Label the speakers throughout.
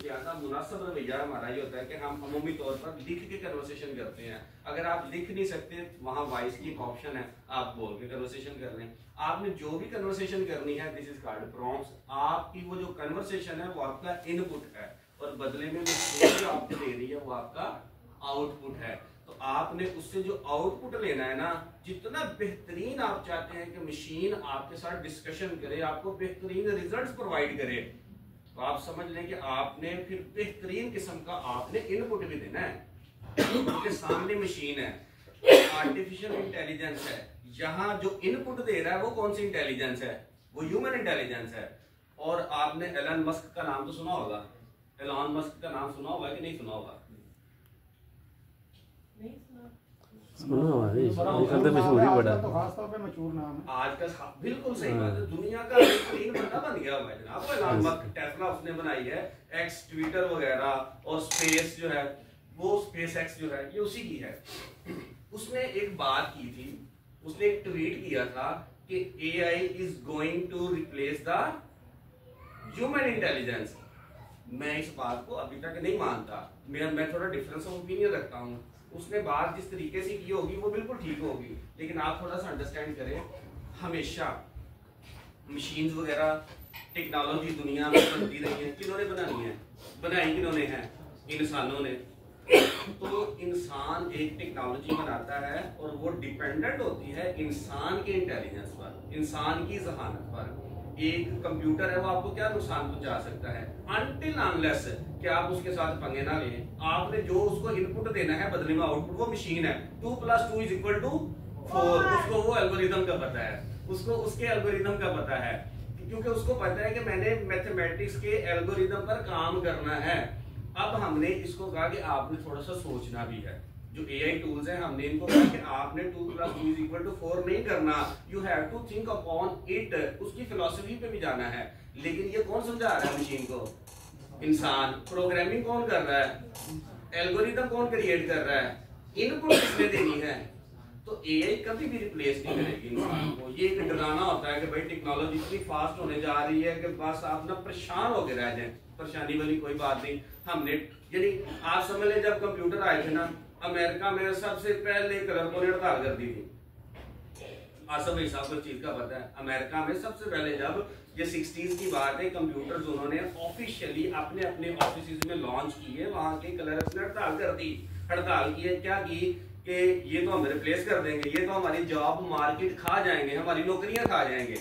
Speaker 1: ज्यादा मुनासिब रवैया हमारा ये होता है कि हम अमूमी तौर पर लिख के कन्वर्सेशन करते हैं। अगर आप लिख नहीं सकते, वहाँ वॉइस की ऑप्शन है, आप बोल के कन्वर्सेशन कर लें। आपने जो भी कन्वर्सेशन करनी है, दिस इज कॉल्ड प्रॉम्प्ट्स। आपकी वो जो कन्वर्सेशन है वो आपका इनपुट है, और बदले में जो आपको दे रही है वो आपका आउटपुट है। तो आपने उससे जो आउटपुट लेना है ना, जितना बेहतरीन आप चाहते हैं कि मशीन आपके साथ डिस्कशन करे, आपको बेहतरीन रिजल्ट्स प्रोवाइड करे, तो आप समझ लें कि आपने फिर बेहतरीन किस्म का आपने इनपुट भी देना है। उनके सामने मशीन है, आर्टिफिशियल इंटेलिजेंस है, यहाँ जो इनपुट दे रहा है वो कौन सी इंटेलिजेंस है? वो ह्यूमन इंटेलिजेंस है। और आपने एलन मस्क का नाम तो सुना होगा, एलन मस्क का नाम सुना होगा कि नहीं सुना होगा? आजकल बिल्कुल सही बात है, दुनिया का बेहतरीन बंदा बन गया हुआ है जनाब एलन मस्क। टेस्ला उसने बनाई है, एक्स, ट्विटर वगैरह, और स्पेस जो है वो स्पेस एक्स जो है ये उसी की है। उसने एक बात की थी, उसने एक ट्वीट किया था कि AI is going to replace the human intelligence. मैं इस बात को अभी तक नहीं मानता, मैं थोड़ा डिफरेंस ऑफ ओपिनियन रखता हूँ। उसने बात जिस तरीके से की होगी वो बिल्कुल ठीक होगी, लेकिन आप थोड़ा सा अंडरस्टैंड करें, हमेशा मशीन्स वगैरह टेक्नोलॉजी दुनिया में बनती रही है। किन्होंने बनानी है? बनाई किन्होंने है? इंसानों ने। तो इंसान एक टेक्नोलॉजी बनाता है और वो डिपेंडेंट होती है इंसान के इंटेलिजेंस पर, इंसान की जहानत पर। एक कंप्यूटर है वो आपको क्या नुकसान पहुंचा सकता है? अनटिल अनलेस कि आप उसके साथ पंगे ना लें। आपने जो उसको इनपुट देना है, बदले में आउटपुट, वो मशीन है। 2 + 2 = 4, उसको वो एल्गोरिथम का पता है, उसको उसके एल्गोरिथम का पता है, क्योंकि उसको पता है कि मैंने मैथमेटिक्स के एल्गोरिथम पर काम करना है। अब हमने इसको कहा कि आपने थोड़ा सा सोचना भी है। जो AI टूल्स हैं, हमने इनको कहा कि आपने 2 + 2 = 4 नहीं करना, you have to think upon it, उसकी फिलॉसफी पे भी जाना है। लेकिन ये कौन समझा रहा है मशीन को? इंसान। प्रोग्रामिंग कौन कर रहा है? एल्गोरिथम कौन क्रिएट कर रहा है? इनपुट किसने देनी है? तो AI कभी भी रिप्लेस नहीं करेगी इंसान को। ये एक डराना होता है कि भाई टेक्नोलॉजी इतनी फास्ट होने जा रही है कि बस आप ना परेशान हो गए रह जाए। परेशानी वाली कोई बात नहीं। हमने यानी आप समझ लें, जब कंप्यूटर आए थे ना, अमेरिका में सबसे पहले कलर को हड़ताल कर दी थी। आसम हिसाब को चीज का पता है, अमेरिका में सबसे पहले जब ये 60s की बात है, कंप्यूटर्स उन्होंने ऑफिशियली अपने अपने ऑफिस में लॉन्च किए, वहां के कलर्स ने हड़ताल कर दी। हड़ताल की है, क्या की कि ये तो हमें रिप्लेस कर देंगे, ये तो हमारी जॉब मार्केट खा जाएंगे, हमारी नौकरियां खा जाएंगे।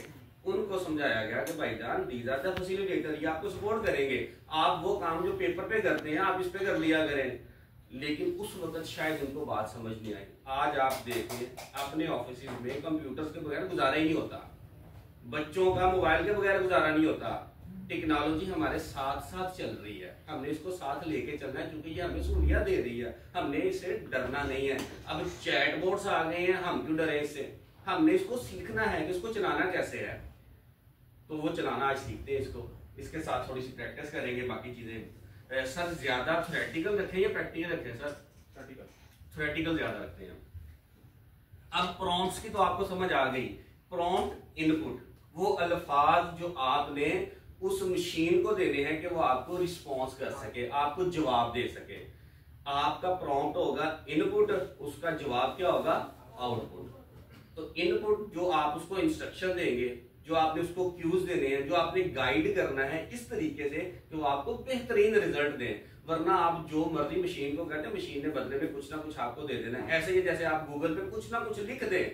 Speaker 1: उनको समझाया गया कि भाईजान, दीज आर द फैसिलिटेटर, ये आपको सपोर्ट करेंगे, आप वो काम जो पेपर पे करते हैं आप इस पे कर लिया करें। लेकिन उस वक्त शायद उनको बात समझ नहीं आई। आज आप देखें अपने ऑफिस में कंप्यूटर्स के बगैर गुजारा ही नहीं होता, बच्चों का मोबाइल के बगैर गुजारा नहीं होता। टेक्नोलॉजी हमारे साथ साथ चल रही है, हमने इसको साथ लेके चलना है, क्योंकि ये हमें सहूलियत दे रही है, हमने इससे डरना नहीं है। अब चैट बोर्ड्स आ गए हैं, हम क्यों डरे इससे? हमने इसको सीखना है कि इसको चलाना कैसे है, तो वो चलाना आज सीखते हैं इसको, इसके साथ थोड़ी सी प्रैक्टिस करेंगे। बाकी चीजें सर ज्यादा थ्योरेटिकल रखें या प्रैक्टिकल रखें? सर थ्योरेटिकल ज्यादा रखते हैं। अब प्रॉम्प्ट्स की तो आपको समझ आ गई। प्रॉम्प्ट इनपुट, वो अल्फाज जो आपने उस मशीन को देने हैं कि वो आपको रिस्पॉन्स कर सके, आपको जवाब दे सके। आपका प्रॉम्प्ट होगा इनपुट, उसका जवाब क्या होगा? आउटपुट। तो इनपुट जो आप उसको इंस्ट्रक्शन देंगे, जो आपने उसको क्यूज देने हैं, जो आपने गाइड करना है इस तरीके से कि वो आपको बेहतरीन रिजल्ट दें। वरना आप जो मर्जी मशीन को कहते हैं, मशीन ने बदले में कुछ ना कुछ आपको दे देना है। ऐसे ही जैसे आप गूगल पे कुछ ना कुछ लिख दें,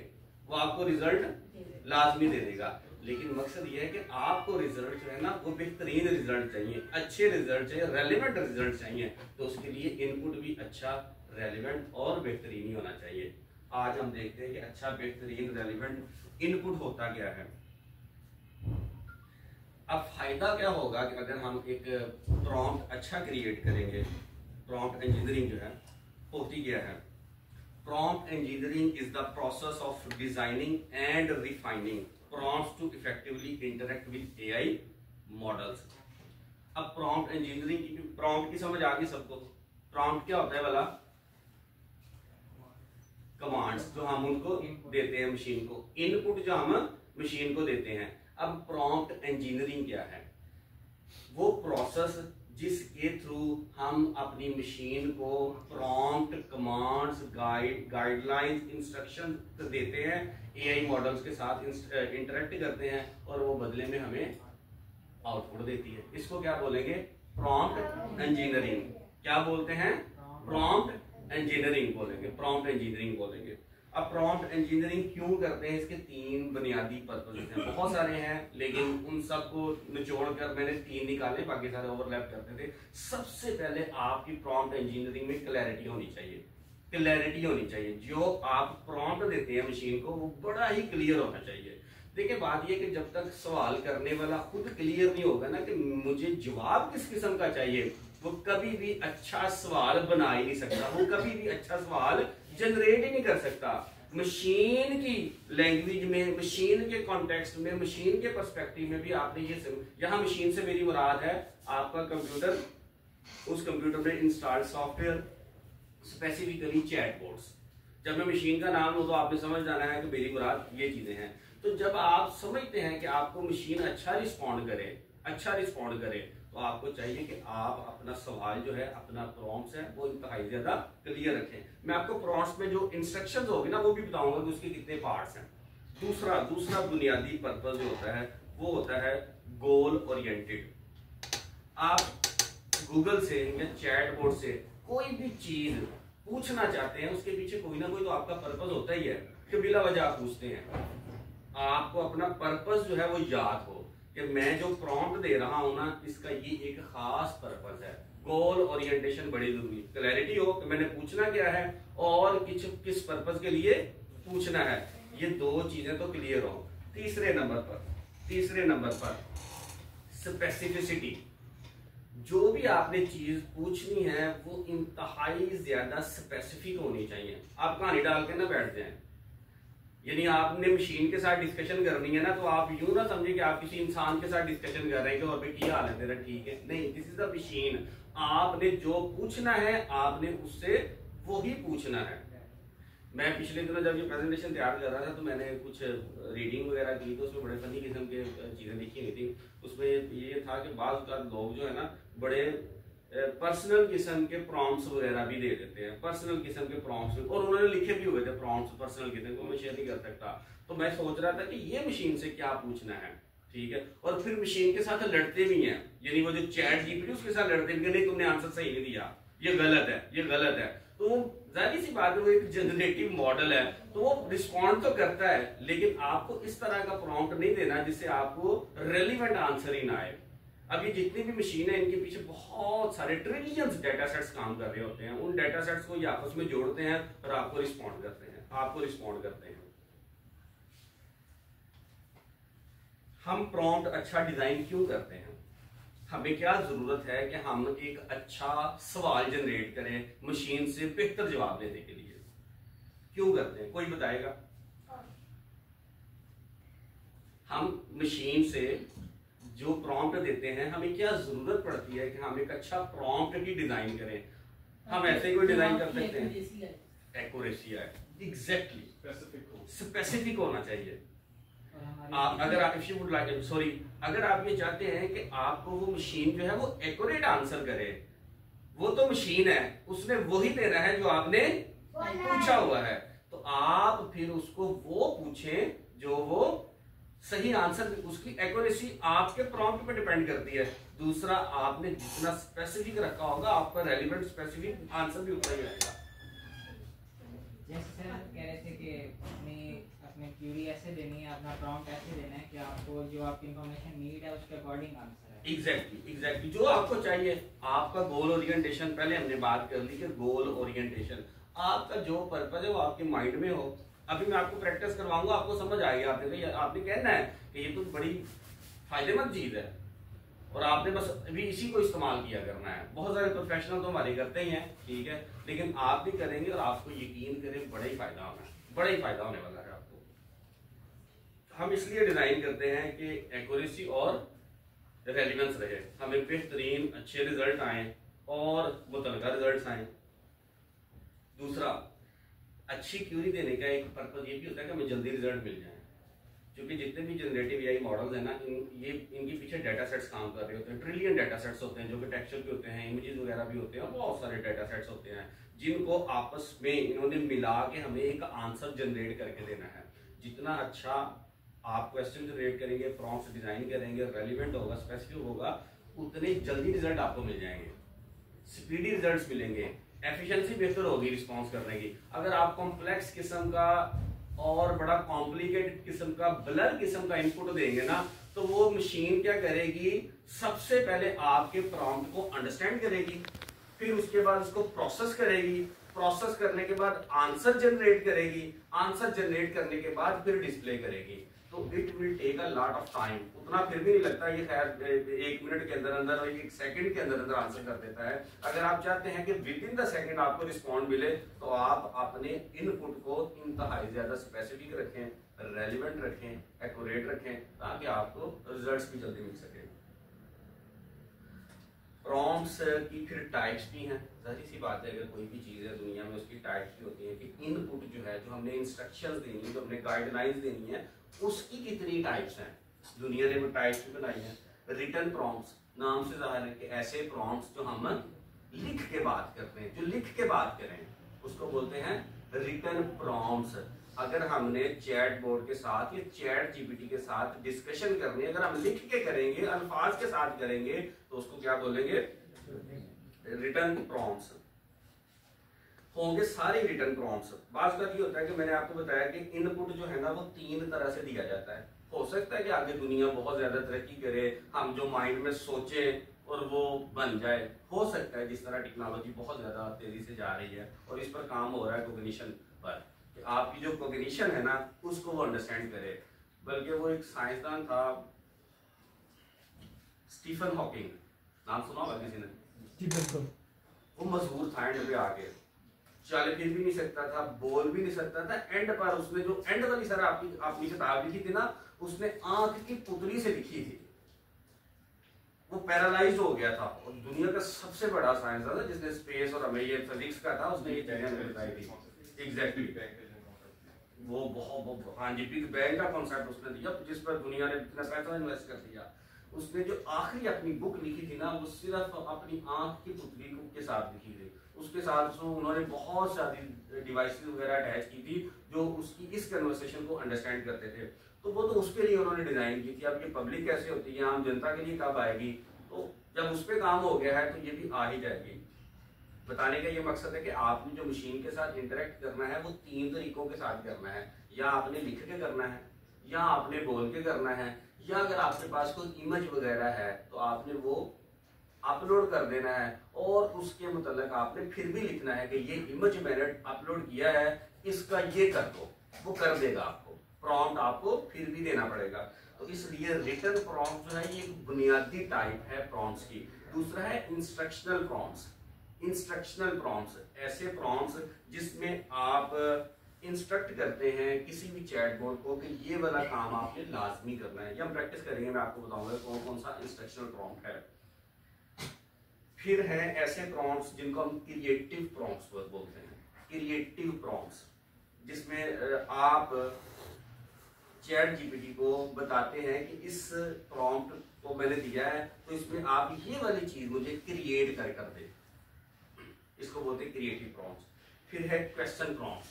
Speaker 1: वो आपको रिजल्ट लाजमी दे देगा। लेकिन मकसद ये है कि आपको रिजल्ट जो है ना, वो बेहतरीन रिजल्ट चाहिए, अच्छे रिजल्ट चाहिए, रेलिवेंट रिजल्ट चाहिए। तो उसके लिए इनपुट भी अच्छा, रेलिवेंट और बेहतरीन ही होना चाहिए। आज हम देखते हैं कि अच्छा, बेहतरीन, रेलिवेंट इनपुट होता क्या है। अब फायदा क्या होगा कि अगर हम एक प्रॉम्प्ट अच्छा क्रिएट करेंगे। प्रॉम्प्ट इंजीनियरिंग जो है होती क्या है? Prompt engineering is the process of designing and refining prompts to effectively interact with AI models. अब प्रॉम्प्ट इंजीनियरिंग की, प्रॉम्प्ट की समझ आ गई सबको? प्रॉम्प्ट क्या होता है वाला? कमांड्स जो हम उनको देते हैं मशीन को, इनपुट जो हम मशीन को देते हैं। अब प्रॉम्प्ट इंजीनियरिंग क्या है? वो प्रोसेस जिसके थ्रू हम अपनी मशीन को प्रॉम्प्ट, कमांड्स, गाइडलाइंस, इंस्ट्रक्शन देते हैं, एआई मॉडल्स के साथ इंटरेक्ट करते हैं और वो बदले में हमें आउटपुट देती है। इसको क्या बोलेंगे? Prompt engineering. क्या बोलते हैं? प्रॉम्प्ट इंजीनियरिंग बोलेंगे, प्रॉम्प्ट इंजीनियरिंग बोलेंगे। अब प्रॉम्प्ट इंजीनियरिंग क्यों करते हैं? इसके 3 बुनियादी पर्पस हैं, बहुत सारे हैं लेकिन उन सबको निचोड़ कर मैंने 3 निकाले, बाकी सारे ओवरलैप करते थे। सबसे पहले आपकी प्रॉम्प्ट इंजीनियरिंग में क्लैरिटी होनी चाहिए, क्लैरिटी होनी चाहिए। जो आप प्रॉम्प्ट देते हैं मशीन को वो बड़ा ही क्लियर होना चाहिए। देखिए बात ये कि जब तक सवाल करने वाला खुद क्लियर नहीं होगा ना कि मुझे जवाब किस किस्म का चाहिए, वो कभी भी अच्छा सवाल बना ही नहीं सकता, वो कभी भी अच्छा सवाल जनरेट ही नहीं कर सकता। मशीन की लैंग्वेज में, मशीन के कॉन्टेक्स्ट में, मशीन के पर्सपेक्टिव में भी आपने ये, यहां मशीन से मेरी मुराद है आपका कंप्यूटर, उस कंप्यूटर में इंस्टॉल्ड सॉफ्टवेयर, स्पेसिफिकली चैटबॉट्स। जब मैं मशीन का नाम लूं तो आपने समझ जाना है कि मेरी मुराद ये चीजें हैं। तो जब आप समझते हैं कि आपको मशीन अच्छा रिस्पॉन्ड करे, अच्छा रिस्पॉन्ड करे, तो आपको चाहिए कि आप अपना सवाल जो है, अपना प्रॉम्प्ट्स है वो इंतहाई ज्यादा क्लियर रखें। मैं आपको प्रॉम्प्ट्स में जो इंस्ट्रक्शंस होगी ना वो भी बताऊंगा कि उसके कितने पार्ट्स हैं। दूसरा बुनियादी पर्पस जो होता है वो होता है गोल ओरिएंटेड। आप गूगल से या चैटबॉट से कोई भी चीज पूछना चाहते हैं, उसके पीछे कोई ना कोई तो आपका पर्पस होता ही है कि बिला वजह आप पूछते हैं। आपको अपना पर्पस जो है वो याद हो कि मैं जो प्रॉम्प्ट दे रहा हूं ना, इसका ये एक खास पर्पस है। गोल ओरिएंटेशन बड़ी जरूरी, क्लैरिटी हो कि मैंने पूछना क्या है और किस पर्पस के लिए पूछना है। ये 2 चीजें तो क्लियर हो। तीसरे नंबर पर स्पेसिफिसिटी। जो भी आपने चीज पूछनी है वो इंतहाई ज्यादा स्पेसिफिक होनी चाहिए। आप कहानी डाल के ना बैठ जाएं, यानी आपने मशीन के साथ डिस्कशन करनी है ना, तो आप यूं ना समझे कि आप किसी इंसान के साथ डिस्कशन कर रहे हैं कि और भाई क्या हाल है तेरा, ठीक है, नहीं, दिस इज द मशीन। आपने जो पूछना है आपने उससे वो ही पूछना है। मैं पिछले दिनों जब ये प्रेजेंटेशन तैयार कर रहा था तो मैंने कुछ रीडिंग वगैरह की, तो उसमें बड़े फनी किस्म के चीजें लिखी हुई थी। उसमें ये था कि बाज़ लोग जो है ना बड़े पर्सनल किस्म के प्रॉम्प्ट्स वगैरह भी दे देते हैं, पर्सनल किस्म के प्रॉम्प्ट्स, और उन्होंने लिखे भी हुए थे प्रॉम्प्ट्स पर्सनल किस्म को, मैं शेयर नहीं कर सकता। तो मैं सोच रहा था कि ये मशीन से क्या पूछना है, ठीक है, और फिर मशीन के साथ लड़ते भी हैं, यानी वो जो चैट जीपीटी उसके साथ लड़ते भी, नहीं तुमने आंसर सही नहीं दिया, ये गलत है, ये गलत है। तो जाहिर सी बात है वो एक जनरेटिव मॉडल है, तो वो रिस्पॉन्ड तो करता है, लेकिन आपको इस तरह का प्रॉम्प्ट नहीं देना जिससे आपको रेलिवेंट आंसर ही ना आए। अब ये जितनी भी मशीन है इनके पीछे बहुत सारे ट्रिलियंस डेटा सेट्स काम कर रहे होते हैं, उन डेटा सेट्स को ये आपस में जोड़ते हैं और आपको रिस्पॉन्ड करते हैं। हम प्रॉम्प्ट अच्छा डिजाइन क्यों करते हैं? हमें क्या जरूरत है कि हम एक अच्छा सवाल जनरेट करें मशीन से बेहतर जवाब देने के लिए? क्यों करते हैं, कोई बताएगा? हम मशीन से जो प्रॉम्प्ट देते हैं, हमें क्या जरूरत पड़ती है कि हम एक अच्छा प्रॉम्प्ट ही डिजाइन करें? हम ऐसे ही कोई डिजाइन कर सकते हैं? एक्यूरेसी है, एग्जैक्टली, स्पेसिफिक होना चाहिए। अगर आप अगर आप ये चाहते हैं कि आपको वो मशीन जो है वो एक्यूरेट आंसर करे, वो तो मशीन है, उसने वही देना है जो आपने पूछा हुआ है, तो आप फिर उसको वो पूछें जो वो सही आंसर, उसकी एक्यूरेसी आपके प्रॉम्प्ट पे डिपेंड करती है। दूसरा, आपने जितना स्पेसिफिक रखा होगा आपका रेलिवेंट स्पेसिफिक आंसर भी उतना ही आएगा।
Speaker 2: जैसे सर कह रहे थे कि अपनी क्वेरी ऐसे देनी है, अपना प्रॉम्प्ट ऐसे देना है कि आपको जो आपकी इंफॉर्मेशन नीड है उसके अकॉर्डिंग आंसर है।
Speaker 1: एग्जैक्टली जो आपको चाहिए। आपका गोल ओरिएंटेशन, पहले हमने बात कर ली कि गोल ओरिएंटेशन, आपका जो पर्पस है वो आपके माइंड में हो। अभी मैं आपको प्रैक्टिस करवाऊंगा, आपको समझ आएगी। आपने कहना है कि ये तो बड़ी फायदेमंद चीज है और आपने बस अभी इसी को इस्तेमाल किया करना है। बहुत सारे प्रोफेशनल तो हमारे करते ही हैं, ठीक है, लेकिन आप भी करेंगे और आपको यकीन करें बड़ा ही फायदा होना है, बड़ा ही फायदा होने वाला है आपको। हम इसलिए डिजाइन करते हैं कि एक्यूरेसी और रेलिवेंस रहे, हमें बेहतरीन अच्छे रिजल्ट आए और मुतलका रिजल्ट आए। दूसरा, अच्छी क्यूरी देने का एक पर्पज ये भी होता है कि हमें जल्दी रिजल्ट मिल जाए। क्योंकि जितने भी जनरेटिव एआई मॉडल्स हैं ना, इनके पीछे डाटा सेट्स काम कर रहे होते हैं, ट्रिलियन डाटा सेट्स होते हैं जो कि टेक्सचर के होते हैं, इमेजेस वगैरह भी होते हैं, और बहुत सारे डाटा सेट्स होते हैं जिनको आपस में इन्होंने मिला के हमें एक आंसर जनरेट करके देना है। जितना अच्छा आप क्वेश्चन जनरेट करेंगे, प्रॉम्प्ट्स डिजाइन करेंगे, रेलिवेंट होगा, स्पेसिफिक होगा, उतने जल्दी रिजल्ट आपको मिल जाएंगे, स्पीडी रिजल्ट्स मिलेंगे, एफिशिएंसी बेहतर होगी रिस्पॉन्स करने की। अगर आप कॉम्प्लेक्स किस्म का और बड़ा कॉम्प्लिकेटेड किस्म का, ब्लर किस्म का इनपुट देंगे ना, तो वो मशीन क्या करेगी, सबसे पहले आपके प्रॉम्प्ट को अंडरस्टैंड करेगी, फिर उसके बाद उसको प्रोसेस करेगी, प्रोसेस करने के बाद आंसर जनरेट करेगी, आंसर जनरेट करने के बाद फिर डिस्प्ले करेगी। तो it will take a lot of time. उतना फिर भी नहीं लगता, ये खैर 1 मिनट के अंदर अंदर और 1 सेकंड के अंदर अंदर आंसर कर देता है। अगर आप चाहते हैं कि विद इन द सेकंड आपको रिस्पॉन्ड मिले, तो आप अपने इनपुट को इंतहाई ज्यादा स्पेसिफिक रखें, रेलिवेंट रखें, एक्यूरेट रखें, ताकि आपको रिजल्ट्स भी जल्दी मिल सके। प्रॉम्प्ट्स की फिर टाइप्स भी हैं। जाहिर सी बात है, अगर कोई भी चीज़ है दुनिया में, उसकी टाइप्स भी होती है कि इनपुट जो है, जो हमने इंस्ट्रक्शंस देनी है, जो हमने गाइडलाइंस देनी है, उसकी कितनी टाइप्स हैं। दुनिया ने वो टाइप्स भी बनाई हैं। रिटन प्रॉम्प्ट्स, नाम से जाहिर है कि ऐसे प्रॉम्प्ट्स जो हम लिख के बात करते हैं, जो लिख के बात करें, उसको बोलते हैं रिटन प्रॉम्प्ट्स। अगर हमने चैट बोर्ड के साथ या चैट जीपीटी के साथ डिस्कशन करनी है, अगर हम लिख के करेंगे, अल्फाज के साथ करेंगे, तो उसको क्या बोलेंगे, रिटन प्रॉम्प्ट्स होंगे, सारे रिटन प्रॉम्प्ट्स। बात का ये होता है कि मैंने आपको बताया कि इनपुट जो है ना, वो 3 तरह से दिया जाता है। हो सकता है कि आगे दुनिया बहुत ज्यादा तरक्की करे, हम जो माइंड में सोचे और वो बन जाए, हो सकता है जिस तरह टेक्नोलॉजी बहुत ज्यादा तेजी से जा रही है और इस पर काम हो रहा है कॉग्निशन पर, कि आपकी जो कॉग्निशन है ना, उसको वो अंडरस्टैंड करे। बल्कि वो एक साइंसदान था, स्टीफन हॉकिंग, नाम सुना होगा किसी ने? वो मजबूर था, एंड पे आके चल फिर भी नहीं सकता था, बोल भी नहीं सकता था। एंड पर उसने जो एंड वाली सर आपकी किताब लिखी थी ना, उसने आंख की पुतली से लिखी थी। वो पैरालाइज हो गया था, और दुनिया का सबसे बड़ा साइंसदान था जिसने स्पेस और हमें ये फिजिक्स का था, उसने ये चीजें हमें बताई थी। एग्जैक्टली वो बहुत, हाँ जी, बिग बैंग का कॉन्सेप्ट उसने दिया, जिस पर दुनिया ने इतना पैसा इन्वेस्ट कर दिया। उसने जो आखिरी अपनी बुक लिखी थी ना, वो सिर्फ अपनी आंख की पुतली के साथ लिखी थी। उसके साथ उन्होंने बहुत सारी डिवाइसेस वगैरह अटैच की थी जो उसकी इस कन्वर्सेशन को अंडरस्टैंड करते थे। तो वो तो उसके लिए उन्होंने डिजाइन की थी। अब ये पब्लिक कैसे होती है, आम जनता के लिए कब आएगी, तो जब उस पर काम हो गया है तो ये भी आ ही जाएगी। बताने का ये मकसद है कि आपने जो मशीन के साथ इंटरेक्ट करना है, वो 3 तरीकों के साथ करना है। या आपने लिख के करना है, या आपने बोल के करना है, या अगर आपके पास कोई इमेज वगैरह है तो आपने वो अपलोड कर देना है, और उसके मतलब आपने फिर भी लिखना है कि ये इमेज मैंने अपलोड किया है, इसका ये कर दो, वो कर देगा। आपको प्रॉम्प्ट आपको फिर भी देना पड़ेगा। तो इसलिए रिटन प्रॉम्प्ट जो है, ये एक बुनियादी टाइप है प्रॉम्प्ट्स की। दूसरा है इंस्ट्रक्शनल प्रॉम्प्ट्स। इंस्ट्रक्शनल प्रॉम्प्ट्स ऐसे प्रॉम्प्ट्स जिसमें आप इंस्ट्रक्ट करते हैं किसी भी चैट बोर्ड को कि ये वाला काम आपने लाजमी करना है। ये हम प्रैक्टिस करेंगे, मैं आपको बताऊंगा कौन कौन सा इंस्ट्रक्शनल प्रॉम्प्ट है। फिर है ऐसे प्रॉम्प्ट्स जिनको हम क्रिएटिव प्रॉम्प्ट्स बोलते हैं। क्रिएटिव प्रॉम्प्ट्स जिसमें आप चैट जीपीटी को बताते हैं कि इस प्रॉम्प्ट को मैंने दिया है, तो इसमें आप ये वाली चीज मुझे क्रिएट कर दे। इसको बोलते हैं क्रिएटिव प्रॉम्प्ट्स। फिर है क्वेश्चन प्रॉम्प्ट्स।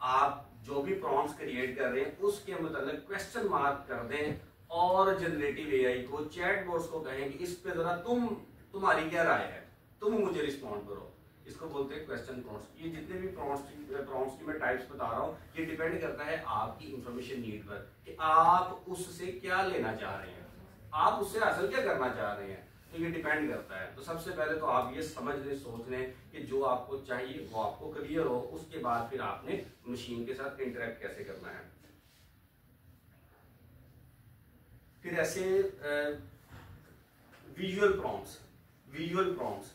Speaker 1: आप जो भी प्रॉम्प्ट्स क्रिएट कर रहे हैं उसके मतलब क्वेश्चन मार्क कर दें, और जनरेटिव एआई को, चैट बोर्ड्स को कहें कि इस पे जरा तुम्हारी क्या राय है, तुम मुझे रिस्पॉन्ड करो। इसको बोलते हैं क्वेश्चन प्रॉम्प्ट्स। ये जितने भी प्रॉम्प्ट्स की मैं टाइप्स बता रहा हूँ, ये डिपेंड करता है आपकी इंफॉर्मेशन नीड पर कि आप उससे क्या लेना चाह रहे हैं, आप उससे हासिल क्या करना चाह रहे हैं। तो ये डिपेंड करता है। तो सबसे पहले तो आप ये समझ लें, सोच लें कि जो आपको चाहिए वो आपको क्लियर हो, उसके बाद फिर आपने मशीन के साथ इंटरेक्ट कैसे करना है। फिर ऐसे विजुअल प्रॉम्प्ट्स। विजुअल प्रॉम्प्ट्स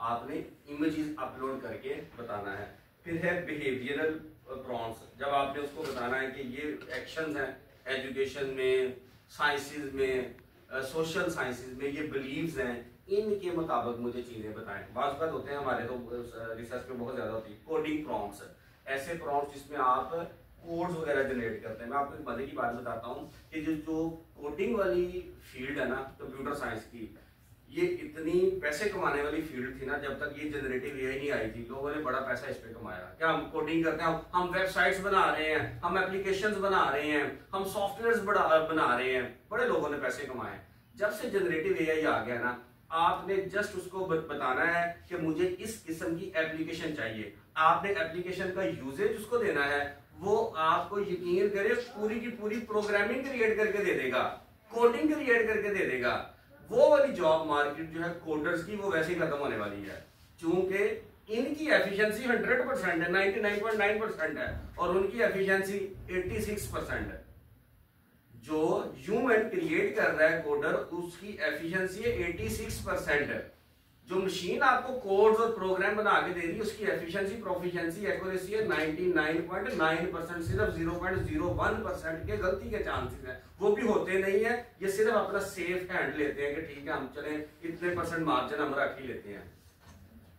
Speaker 1: आपने इमेजेस अपलोड करके बताना है। फिर है बिहेवियरल प्रॉम्प्ट्स, जब आपने उसको बताना है कि ये एक्शंस हैं एजुकेशन में, साइंसेस में, सोशल साइंसेस में, ये बिलीव्स हैं, इनके मुताबिक मुझे चीजें बताएं। बात होते हैं हमारे तो रिसर्च में बहुत ज्यादा होती है कोडिंग प्रॉम्प्ट्स। ऐसे प्रॉम्प्ट्स जिसमें आप कोड्स वगैरह जनरेट करते हैं। मैं आपको एक मजे की बात बताता हूँ कि जो कोडिंग वाली फील्ड है ना कंप्यूटर साइंस की, ये इतनी पैसे कमाने वाली फील्ड थी ना, जब तक ये जनरेटिव एआई नहीं आई थी लोगों ने बड़ा पैसा इस पे कमाया। क्या हम कोडिंग करते हैं, हम वेबसाइट्स बना रहे हैं, हम एप्लीकेशंस बना रहे हैं, हम सॉफ्टवेयर्स बना रहे हैं, बड़े लोगों ने पैसे कमाए। जब से जनरेटिव एआई आ गया ना, आपने जस्ट उसको बताना है कि मुझे इस किस्म की एप्लीकेशन चाहिए, आपने एप्लीकेशन का यूजेज उसको देना है, वो आपको यकीन करे पूरी की पूरी प्रोग्रामिंग क्रिएट करके दे देगा, कोडिंग क्रिएट करके दे देगा। वो वाली जॉब मार्केट जो है कोडर्स की, वो वैसे ही खत्म होने वाली है, क्योंकि इनकी एफिशिएंसी 100% है, 99.9% है, और उनकी एफिशिएंसी 86% है। जो ह्यूमन क्रिएट कर रहा है कोडर, उसकी एफिशिएंसी है 86%। जो मशीन आपको कोड्स और प्रोग्राम बना के दे रही है, उसकी एफिशिएंसी, प्रोफिशिएंसी, एक्यूरेसी है 99.9%। सिर्फ 0.01% के गलती के चांसेस हैं, वो भी होते नहीं है। ये सिर्फ अपना सेफ हैंड लेते हैं कि ठीक है हम चलें इतने % मार्जिन हम रख ही लेते हैं।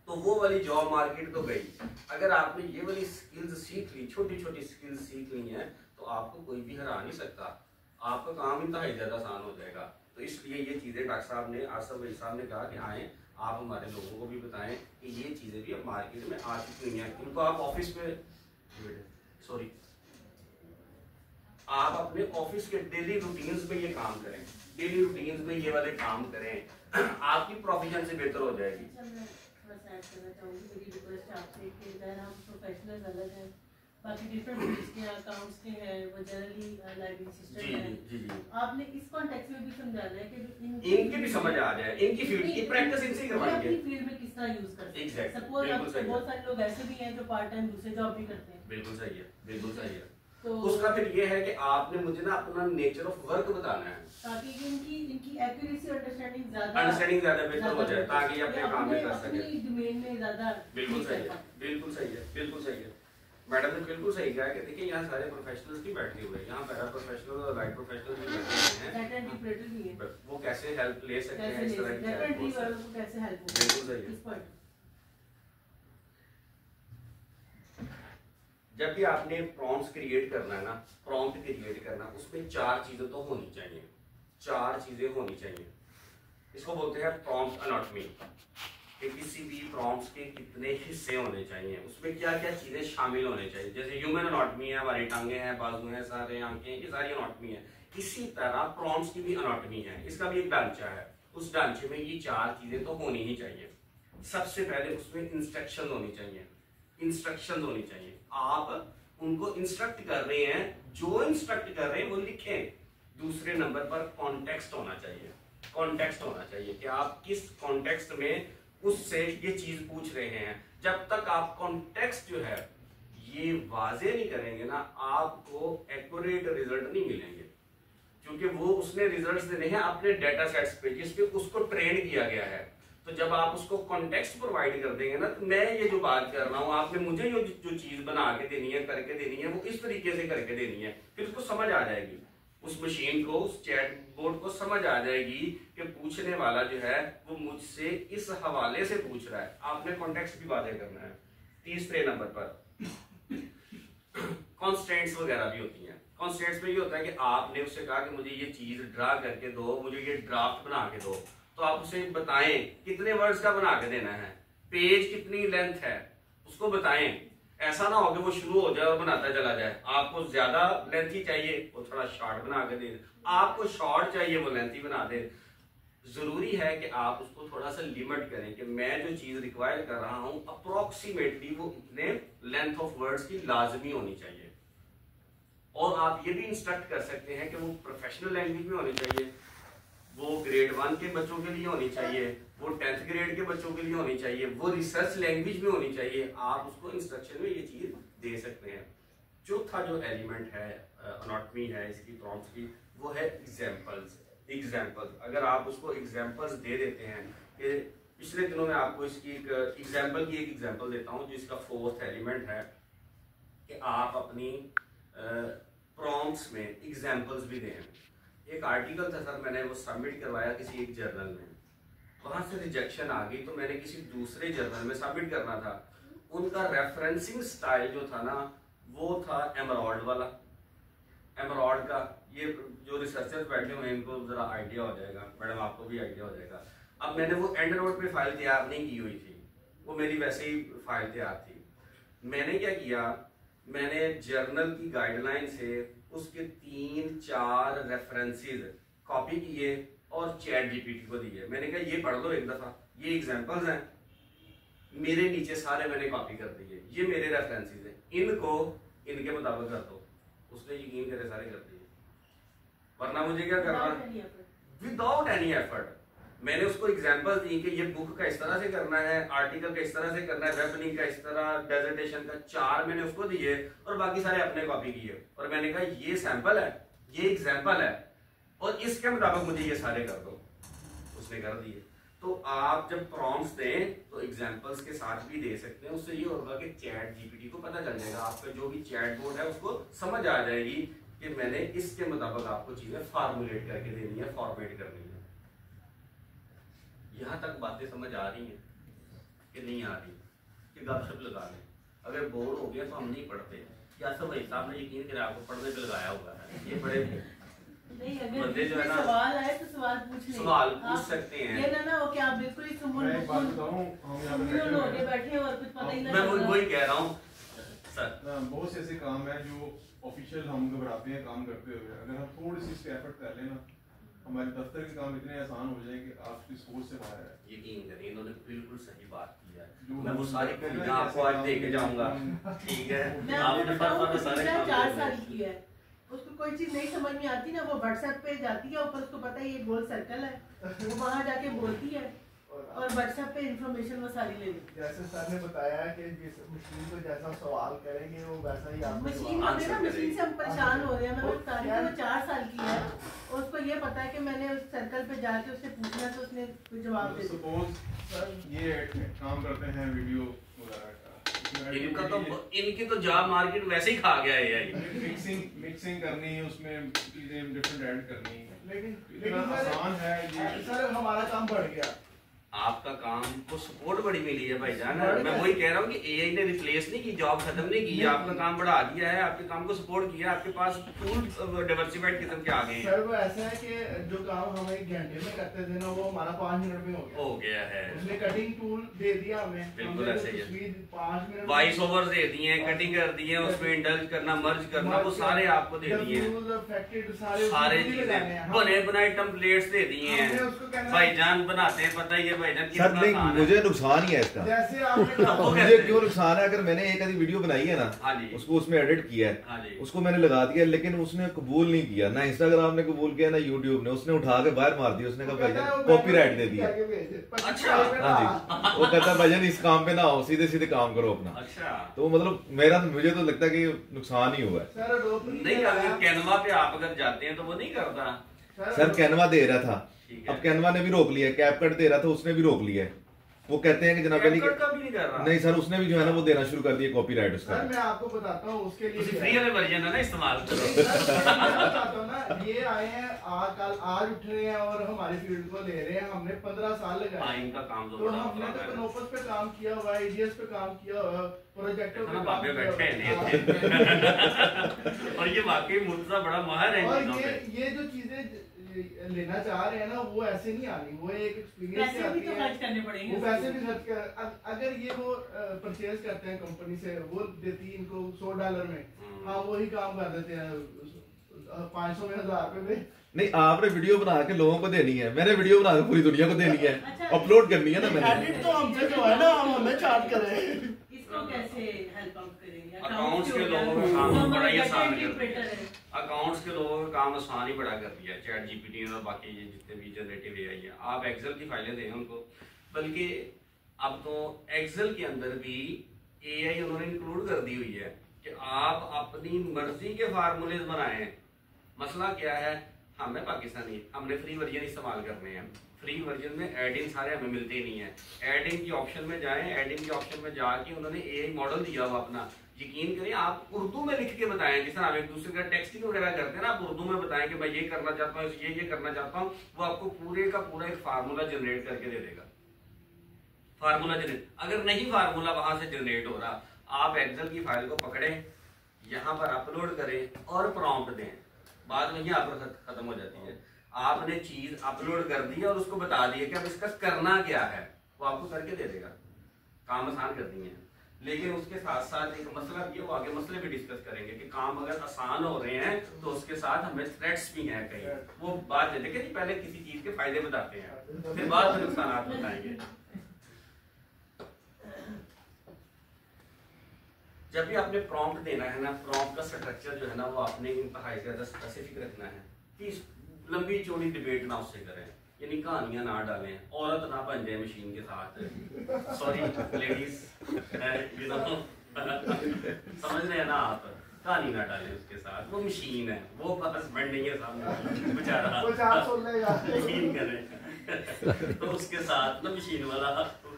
Speaker 1: तो वो वाली जॉब मार्केट तो गई। अगर आपने ये वाली स्किल्स सीख ली, छोटी छोटी स्किल्स सीख ली हैं, तो आपको कोई भी हरा नहीं सकता, आपका काम इंतहाई ज्यादा आसान हो जाएगा। तो इसलिए ये चीजें डॉक्टर साहब ने, आसफ भाई साहब ने कहा कि आए आप हमारे लोगों को भी बताएं कि ये चीजें भी अब मार्केट में आ चुकी हैं। इनको आप ऑफिस में आप अपने ऑफिस के डेली रूटीन्स में ये काम करें, डेली रूटीन्स में ये वाले काम करें, आपकी प्रोफिशिएंसी बेहतर हो जाएगी।
Speaker 3: बाकी डिफरेंट के अकाउंट्स के हैं, वो जनरली लाइब्रेरी सिस्टम है। आपने इस कॉन्टेक्स्ट में भी समझाना है कि इनकी भी समझ आ जाए, इनकी फील्ड की प्रैक्टिस इनसे करवाएंगे, अपनी फील्ड में किस तरह यूज करते हैं। सपोज आप बहुत सारे लोग ऐसे भी हैं जो पार्ट टाइम दूसरे जॉब भी करते हैं। बिल्कुल सही है, बिल्कुल सही है। तो उसका फिर ये है कि आपने मुझे ना अपना नेचर ऑफ वर्क बताना है, ताकि इनकी एक्यूरेसी अंडरस्टैंडिंग ज्यादा बेहतर हो जाए, ताकि अपने काम में कर सके, अपनी डोमेन में ज्यादा। बिल्कुल सही है, बिल्कुल सही है, बिल्कुल सही है। मैडम ने बिल्कुल सही कहा कि देखिए यहाँ सारे प्रोफेशनल्स भी बैठे हुए हैं, यहाँ पैरा प्रोफेशनल और राइट प्रोफेशनल भी बैठे हुए हैं, डाटा इंटरप्रेटर भी है, वो कैसे हेल्प ले सकते हैं इस तरह की डेफिनेटली वालों को कैसे हेल्प होगी। बिल्कुल सही है। इस पॉइंट जब भी आपने प्रॉम्प्ट्स क्रिएट करना है ना, प्रॉम्प्ट क्रिएट करना, उसमें 4 चीजें तो होनी चाहिए, 4 चीजें होनी चाहिए। इसको बोलते हैं प्रॉम्प्ट एनाटॉमी, कि किसी भी प्रॉम्प्ट्स के कितने हिस्से होने चाहिए, उसमें क्या क्या चीजें शामिल होने चाहिए। जैसे ह्यूमन एनाटॉमी है, हमारी टांगे हैं, बाजू हैं, सारे आंखें, ये सारी एनाटॉमी है। इसी तरह प्रॉम्प्ट्स की भी एनाटॉमी है, इसका भी एक ढांचा है, उस ढांचे में ये 4 चीजें तो होनी ही चाहिए। सबसे पहले उसमें इंस्ट्रक्शन होनी चाहिए, इंस्ट्रक्शन होनी चाहिए। आप उनको इंस्ट्रक्ट कर रहे हैं, जो इंस्ट्रक्ट कर रहे हैं वो लिखें। दूसरे नंबर पर कॉन्टेक्स्ट होना चाहिए, कॉन्टेक्स्ट होना चाहिए कि आप किस कॉन्टेक्स्ट में उससे ये चीज पूछ रहे हैं। जब तक आप कॉन्टेक्स्ट जो है ये वाजे नहीं करेंगे ना, आपको एक्यूरेट रिजल्ट नहीं मिलेंगे, क्योंकि वो उसने रिजल्ट्स देने हैं अपने डेटा सेट्स पे, जिस पे उसको ट्रेन किया गया है। तो जब आप उसको कॉन्टेक्स्ट प्रोवाइड कर देंगे ना, तो मैं ये जो बात कर रहा हूँ, आपने मुझे जो चीज बना के देनी है, करके देनी है, वो इस तरीके से करके देनी है, फिर उसको समझ आ जाएगी, उस मशीन को, उस चैट बोर्ड को समझ आ जाएगी कि पूछने वाला जो है वो मुझसे इस हवाले से पूछ रहा है। आपने कॉन्टेक्स्ट भी वादे करना है। तीसरे नंबर पर कॉन्स्टेंट्स वगैरह भी होती हैं। कॉन्स्टेंट्स में ये होता है कि आपने उससे कहा कि मुझे ये चीज ड्रा करके दो, मुझे ये ड्राफ्ट बना के दो, तो आप उसे बताएं कितने वर्ड्स का बना के देना है, पेज कितनी लेंथ है, उसको बताएं। ऐसा ना हो कि वो शुरू हो जाए और बनाता चला जाए। आपको ज्यादा लेंथी चाहिए, वो थोड़ा शॉर्ट बना के दे, आपको शॉर्ट चाहिए, वो लेंथी बना दे। जरूरी है कि आप उसको थोड़ा सा लिमिट करें कि मैं जो चीज रिक्वायर कर रहा हूं अप्रोक्सीमेटली वो इतने लेंथ ऑफ वर्ड्स की लाजमी होनी चाहिए। और आप ये भी इंस्ट्रक्ट कर सकते हैं कि वो प्रोफेशनल लैंग्वेज में होनी चाहिए, वो ग्रेड 1 के बच्चों के लिए होनी चाहिए, वो 10th ग्रेड के बच्चों के लिए होनी चाहिए, वो रिसर्च लैंग्वेज में होनी चाहिए। आप उसको इंस्ट्रक्शन में ये चीज दे सकते हैं। चौथा जो एलिमेंट है एनाटॉमी है इसकी, प्रॉम्प्ट्स की, वो है एग्जांपल्स। एग्जांपल्स अगर आप उसको एग्जांपल्स दे देते हैं, कि पिछले दिनों में आपको इसकी एक एग्जांपल देता हूं, जो इसका 4th एलिमेंट है कि आप अपनी प्रॉम्प्ट्स में एग्जांपल्स भी दें। एक आर्टिकल था सर, मैंने वो सबमिट करवाया किसी एक जर्नल में, वहां से रिजेक्शन आ गई, तो मैंने किसी दूसरे जर्नल में सबमिट करना था। उनका रेफरेंसिंग स्टाइल जो था ना, वो था एमराल्ड वाला। एमराल्ड का ये जो रिसर्चर्स बैठे हुए हैं इनको जरा आइडिया हो जाएगा, मैडम आपको भी आइडिया हो जाएगा। अब मैंने वो एंड नोट पे फाइल तैयार नहीं की हुई थी, वो मेरी वैसे ही फाइल तैयार थी। मैंने क्या किया, मैंने जर्नल की गाइडलाइन से उसके 3-4 रेफरेंसेस कॉपी किए और चैट जीपीटी को दिए। मैंने कहा ये पढ़ लो एक दफा, ये एग्जांपल्स हैं, मेरे नीचे सारे मैंने कॉपी कर दिए, ये मेरे रेफरेंसेस हैं, इनको इनके मुताबिक कर दो। उसने यकीन करे सारे कर दिए, वरना मुझे क्या करना, विदाउट एनी एफर्ट। मैंने उसको एग्जांपल दी कि ये बुक का इस तरह से करना है, आर्टिकल का इस तरह से करना है, वेबनिंग का इस तरह, डेजर्टेशन का 4 मैंने उसको दिए और बाकी सारे अपने कॉपी किए। और मैंने कहा ये सैंपल है, ये एग्जांपल है और इसके मुताबिक मुझे ये सारे कर दो। उसने कर दिए। तो आप जब प्रॉम्प्ट्स दें तो एग्जांपल्स के साथ भी दे सकते हैं। उससे ये होगा कि चैट जीपीटी को पता चल जाएगा, आपका जो भी चैट बोर्ड है उसको समझ आ जाएगी कि मैंने इसके मुताबिक आपको चीजें फार्मुलेट करके देनी है, फॉर्मेट करनी है। यहाँ तक बातें समझ आ रही हैं कि नहीं आ रही, कि गपशप लगा लें। अगर बोर हो गया तो हम नहीं पढ़ते। यासर भाई साहब ने यकीन करें आपको पढ़ने पे लगाया हुआ है, ये बड़े
Speaker 4: नहीं, अगर
Speaker 3: बंदे जो है ना
Speaker 4: सवाल आए तो सवाल पूछ लें,
Speaker 3: सवाल पूछ सकते हैं।
Speaker 4: ये ना हो कि आप बिल्कुल ही सुमुन होके बैठे और कुछ पता ही ना
Speaker 3: मैं वही कह रहा हूँ सर।
Speaker 5: बहुत से ऐसे काम है जो ऑफिशियल हम घबराते हैं काम करते हुए, अगर हम थोड़ी सी इस पे एफर्ट कर लें ना, हमारे दफ्तर के काम इतने आसान हो जाए कि आपकी सोच से बाहर है।
Speaker 3: यकीन करें इन्होंने बिल्कुल सही बात की है। मैं वो सारी चीजें आपको आज दे के जाऊंगा, ठीक है? आपने पर सारे
Speaker 4: 4 साल की है, उसको कोई चीज नहीं समझ में आती ना, वो व्हाट्सएप पे जाती है, ऊपर उसको पता है ये गोल सर्कल है, वो वहां जाके बोलती है और व्हाट्सएप पे इंफॉर्मेशन वो सारी ले लेती है।
Speaker 6: जैसे सर ने बताया कि जिस मशीन को जैसा सवाल करेंगे वो वैसा ही आपको
Speaker 4: मशीन
Speaker 6: जवाब
Speaker 4: में ना मशीन से हम परेशान हो रहे हैं। मैं बता रही हूं वो 4 साल की है और उसको ये पता है कि मैंने उस सर्कल पे जाके उससे पूछना तो उसने कोई जवाब दे दिया।
Speaker 5: सपोज ये काम करते हैं वीडियो वगैरह का,
Speaker 3: इनकी तो जॉब मार्केट वैसे ही खा गया है यार।
Speaker 5: मिक्सिंग करनी है, उसमें चीजें डिफरेंट ऐड करनी है,
Speaker 6: लेकिन
Speaker 5: आसान है ये।
Speaker 6: सर हमारा काम बढ़ गया,
Speaker 3: आपका काम को सपोर्ट बड़ी मिली है भाईजान। मैं वही कह रहा हूँ कि एआई ने रिप्लेस नहीं की, जॉब खत्म नहीं की, आपका काम बढ़ा दिया है, आपके काम को सपोर्ट किया, आपके पास टूल डिवर्सिफाइड किस्म के आ गए हैं।
Speaker 6: सर वो ऐसा है कि जो काम हम 1 घंटे में करते थे ना वो हमारा 5 मिनट में हो
Speaker 3: गया है।
Speaker 6: उसने कटिंग टूल दे दिया हमें,
Speaker 3: बिल्कुल ऐसे ही है।
Speaker 6: 5 मिनट
Speaker 3: वॉइस ओवर दे दिए, कटिंग कर दिए, उसमें इंडल्ज करना, मर्ज करना, वो सारे आपको दे दिए हैं। सारे चीजें बने बनाए टेम्पलेट्स दे दिए हैं भाईजान, बनाते हैं, पता ही है भाईजान कितना।
Speaker 7: मुझे नुकसान ही है इसका।
Speaker 6: जैसे आपने
Speaker 7: मुझे क्यों नुकसान है, अगर मैंने एक आधी वीडियो बनाई है ना, उसको उसमें एडिट किया है, उसको मैंने लगा दिया, लेकिन उसने कबूल नहीं किया, ना इंस्टाग्राम ने कबूल किया, ना यूट्यूब ने, उसने उठा के बाहर मार दिया, उसने कहा भाईजान कॉपीराइट दे दिया।
Speaker 3: अच्छा
Speaker 7: हाँ जी, वो कहता भाईजान इस काम पे ना आओ, सीधे सीधे काम करो अपना।
Speaker 3: अच्छा,
Speaker 7: तो मतलब मुझे तो लगता है कि नुकसान ही हुआ है।
Speaker 3: नहीं अगर कैनवा पे आप अगर जाते हैं तो वो नहीं करता।
Speaker 7: सर कैनवा दे रहा था, अब कैनवा ने भी रोक लिया, कैपकट दे रहा था उसने भी रोक लिया है। वो कहते हैं कि जनाब अली नहीं सर, उसने भी जो है ना वो देना शुरू कर दिया कॉपीराइट उसका।
Speaker 6: सर मैं आपको बताता हूँ उसके लिए
Speaker 3: फ्री वाले वर्जन है ना, इस्तेमाल करो।
Speaker 6: बताता हूँ ना, ये आए हैं आज उठ रहे हैं और हमारी फील्ड को ले रहे हैं, हमने 15 साल लगाए।
Speaker 3: इनका काम
Speaker 6: तो हमने तो कनोपस पे काम किया हुआ है, ईडीएस पे काम किया हुआ है, प्रोजेक्टर पे काम किया
Speaker 3: और ये वाकई मुर्तजा बड़ा माहिर है।
Speaker 6: और ये जो चीजें लेना चाह रहे हैं ना वो ऐसे नहीं आनी, वो एक एक्सपीरियंस से आती है,
Speaker 4: खर्च करने पड़ेंगे,
Speaker 6: वो पैसे भी खर्च कर। अगर ये वो परचेज करते हैं कंपनी से, वो देती है इनको $100 में, हाँ वही काम कर देते हैं 500 में, 1000 रुपए में।
Speaker 7: नहीं आपने वीडियो बना के लोगों को देनी है, मैंने वीडियो बना के पूरी दुनिया को देनी है, अपलोड करनी है ना मैंने।
Speaker 6: एडिट तो हमसे जो है ना हम हमें चार्ज करें।
Speaker 4: इसको कैसे हेल्प आउट करेंगे?
Speaker 3: अकाउंट्स के लोगों का काम बड़ा ही आसान कर दिया, अकाउंट्स के लोगों का काम आसान ही बड़ा कर दिया चैट जीपीटी और बाकी ये जितने भी जनरेटिव एआई है। आप एक्सेल की फाइलें दें उनको, बल्कि अब तो एक्सेल के अंदर भी एआई उन्होंने इंक्लूड कर दी हुई है कि आप अपनी मर्जी के फार्मूलेज बनाएं। मसला क्या है, हमें पाकिस्तानी, हमने फ्री वर्जन इस्तेमाल करने हैं, फ्री वर्जन में एडिंग सारे हमें मिलते ही नहीं है। एडिंग की ऑप्शन में जाएं, एडिंग के ऑप्शन में जाके उन्होंने एआई मॉडल दिया हुआ अपना। यकीन करिए आप उर्दू में लिख के बताएं, जिस तरह हम एक दूसरे का टेक्सटिंग वगैरह करते हैं ना, आप उर्दू में बताएं कि मैं ये करना चाहता हूँ, ये करना चाहता हूँ, वो आपको पूरे का पूरा एक फार्मूला जनरेट करके दे देगा। फार्मूला जनरेट, अगर नहीं फार्मूला वहां से जनरेट हो रहा, आप एक्सेल की फाइल को पकड़ें, यहाँ पर अपलोड करें और प्रॉम्प्ट दें, बात में यहाँ पर खत्म हो जाती है। आपने चीज अपलोड कर दी और उसको बता दिया कि अब इसका करना क्या है, वो आपको करके दे देगा, काम आसान कर दिए हैं। लेकिन उसके साथ साथ एक मसला भी है, वो आगे मसले भी डिस्कस करेंगे कि काम अगर आसान हो रहे हैं तो उसके साथ हमें थ्रेट्स भी हैं कहीं, वो बात है। देखिए पहले किसी चीज के फायदे बताते हैं, फिर बाद में नुकसान बताएंगे। जब भी आपने प्रॉम्प्ट देना है ना, प्रॉम्प्ट का स्ट्रक्चर जो है ना वो आपने इंतहाई ज्यादा स्पेसिफिक रखना है कि लंबी चौड़ी डिबेट ना उससे करें, यानी कहानियां ना डालें, औरत ना बन जाए मशीन के साथ। सॉरी लेडीज, यू नो, समझ रहे हैं ना आप, कहानी ना डालें उसके साथ, वो मशीन है, वो हस्बैंड नहीं है सामने बेचारा, यकीन करें। तो उसके साथ ना मशीन वाला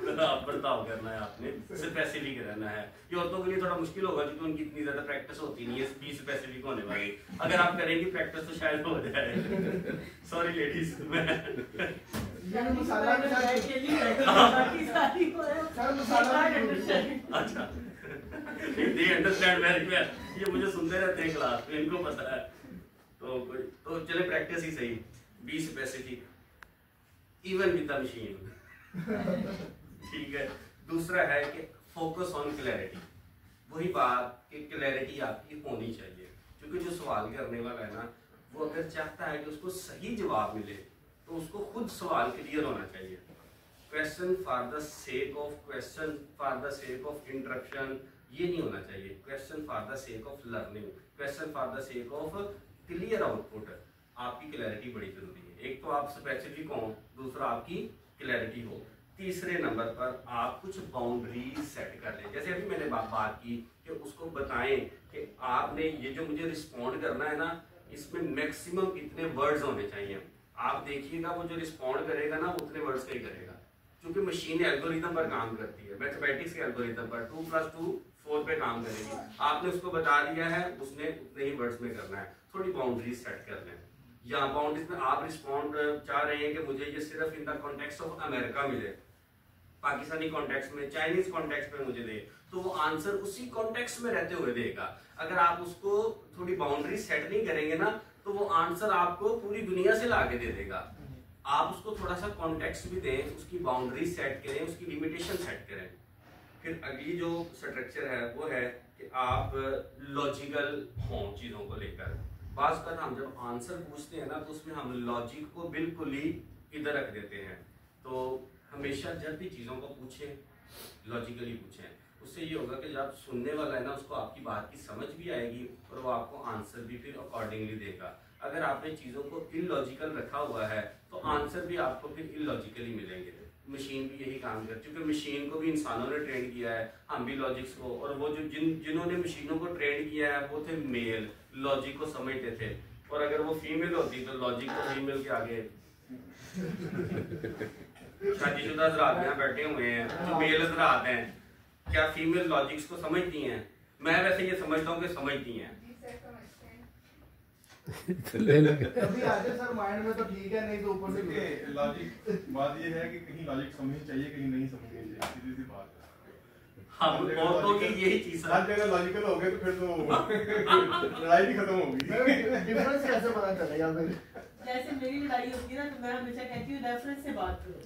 Speaker 3: बर्ताव करना है, आपने स्पेसिफिक रहना है। ये औरतों के लिए थोड़ा मुश्किल होगा क्योंकि उनकी इतनी ज्यादा प्रैक्टिस होती नहीं है स्पीच स्पेसिफिक होने वाली। अगर आप करेंगे प्रैक्टिस तो शायद हो जाए। सॉरी लेडीज, अच्छा दे अंडरस्टैंड वेरी वेल, ये मुझे सुनते रहते हैं क्लास में, इनको पता है। तो चले प्रैक्टिस ही सही, be specific even with the machine. ठीक है। दूसरा है कि फोकस ऑन क्लैरिटी, वही बात कि क्लैरिटी आपकी होनी चाहिए, क्योंकि जो सवाल करने वाला है ना वो अगर चाहता है कि उसको सही जवाब मिले तो उसको खुद सवाल क्लियर होना चाहिए। Question for the sake of question, for the sake of interruption, ये नहीं होना चाहिए। Question for the sake of learning, question for the sake of clear output. आपकी क्लैरिटी बड़ी जरूरी है। एक तो आप स्पेसिफिक हो, दूसरा आपकी क्लैरिटी हो, तीसरे नंबर पर आप कुछ बाउंड्रीज सेट कर लें। जैसे अभी मैंने बात की कि उसको बताएं कि आपने ये जो मुझे रिस्पॉन्ड करना है ना, इसमें मैक्सिमम कितने वर्ड्स होने चाहिए। आप देखिएगा वो जो रिस्पॉन्ड करेगा ना उतने वर्ड्स का ही करेगा, क्योंकि मशीन एल्गोरिथम पर काम करती है, मैथमेटिक्स के एल्गोरिथम पर 2 + 2 4 पे काम करेगी। आपने उसको बता दिया है, उसने उतने ही वर्ड्स में करना है। थोड़ी बाउंड्रीज सेट कर लें। या बाउंड्रीज में आप रिस्पॉन्ड चाह रहे हैं कि मुझे ये सिर्फ in the context of America मिले, पाकिस्तानी कॉन्टेक्स्ट में, चाइनीज कॉन्टेक्स्ट में मुझे दे, तो वो आंसर उसी कॉन्टेक्स्ट में रहते हुए देगा। अगर आप उसको थोड़ी बाउंड्री सेट नहीं करेंगे ना तो वो आंसर आपको पूरी दुनिया से लाके दे देगा। आप उसको थोड़ा सा कॉन्टेक्स्ट भी दें, उसकी बाउंड्री सेट करें, उसकी लिमिटेशन सेट करें। फिर अगली जो स्ट्रक्चर है वो है कि आप लॉजिकल हों चीजों को लेकर। बात का हम जब आंसर पूछते हैं ना तो उसमें हम लॉजिक को बिल्कुल ही इधर रख देते हैं। तो हमेशा जब भी चीज़ों को पूछें लॉजिकली पूछें, उससे ये होगा कि जब सुनने वाला है ना उसको आपकी बात की समझ भी आएगी और वो आपको आंसर भी फिर अकॉर्डिंगली देगा। अगर आपने चीज़ों को इलॉजिकल रखा हुआ है तो आंसर भी आपको फिर इलॉजिकली मिलेंगे। मशीन भी यही काम करती है, क्योंकि मशीन को भी इंसानों ने ट्रेन किया है, हम भी लॉजिक्स को, और वो जो जिन्होंने मशीनों को ट्रेन किया है वो थे मेल, लॉजिक को समझते थे। और अगर वो फीमेल होती तो लॉजिक को फीमेल के आगे शादीशुदा हज़रात यहाँ बैठे हुए हैं जो मेल हज़रात हैं, क्या फीमेल लॉजिक्स को समझती हैं? मैं वैसे ये समझता हूँ कि समझती हैं।
Speaker 6: कभी आते सर माइंड में तो ठीक है, नहीं तो ऊपर से
Speaker 5: लॉजिक बात ये है कि कहीं लॉजिक समझनी चाहिए, कहीं नहीं समझनी चाहिए, सीधी सी बात है।
Speaker 3: हाँ, औरतों की यही चीज है।
Speaker 5: हर जगह लॉजिकल हो गए तो फिर तो लड़ाई भी खत्म होगी।
Speaker 6: डिफरेंस कैसे पता चलेगा फिर?
Speaker 4: जैसे मेरी लड़ाई होती है ना तो मैं हमेशा कहती हूँ रेफरेंस से बात करो,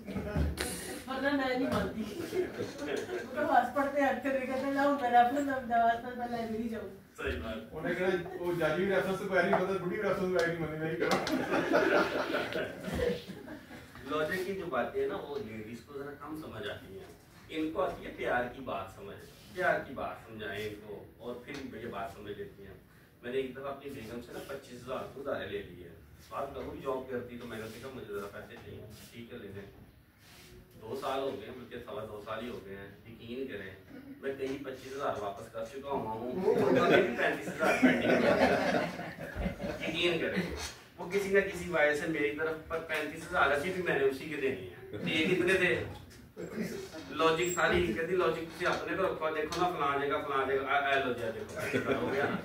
Speaker 4: वरना मैं नहीं मानती। तो पास पढ़ते हैं अक्सर कहते हैं लाओ मैं रेफरेंस अब दवात पर मैं लाइब्रेरी जाऊँ।
Speaker 3: सही बात।
Speaker 5: उन्हें कहा वो जाली रेफरेंस से कोई नहीं पता, बुढ़ी रेफरेंस में आई नहीं नहीं करो।
Speaker 3: लॉजिक की जो बातें हैं ना वो लेडीज को जरा कम समझ आती हैं। इनको आती है प्यार की बात समझ, प्यार की बात समझाएं इनको और फिर ये बात समझ लेती हैं। मैंने एक दफा अपनी बेगम से ना 25,000 को उधार ले लिए। बात करूँ जॉब करती तो मैंने कहा मुझे जरा पैसे चाहिए, ठीक है ले लें। 2 साल हो गए, मुझे 2.25 साल ही हो गए हैं। यकीन करें मैं कहीं 25,000 वापस कर चुका हूँ, 35,000 पेंडिंग। यकीन करें वो किसी न किसी वजह से मेरी तरफ पर 35,000 अच्छी भी मैंने उसी के देनी है। ये कितने थे? लॉजिक सारी कहती लॉजिक से अपने तो रखो, देखो ना फलां जगह देखो हो गया ना।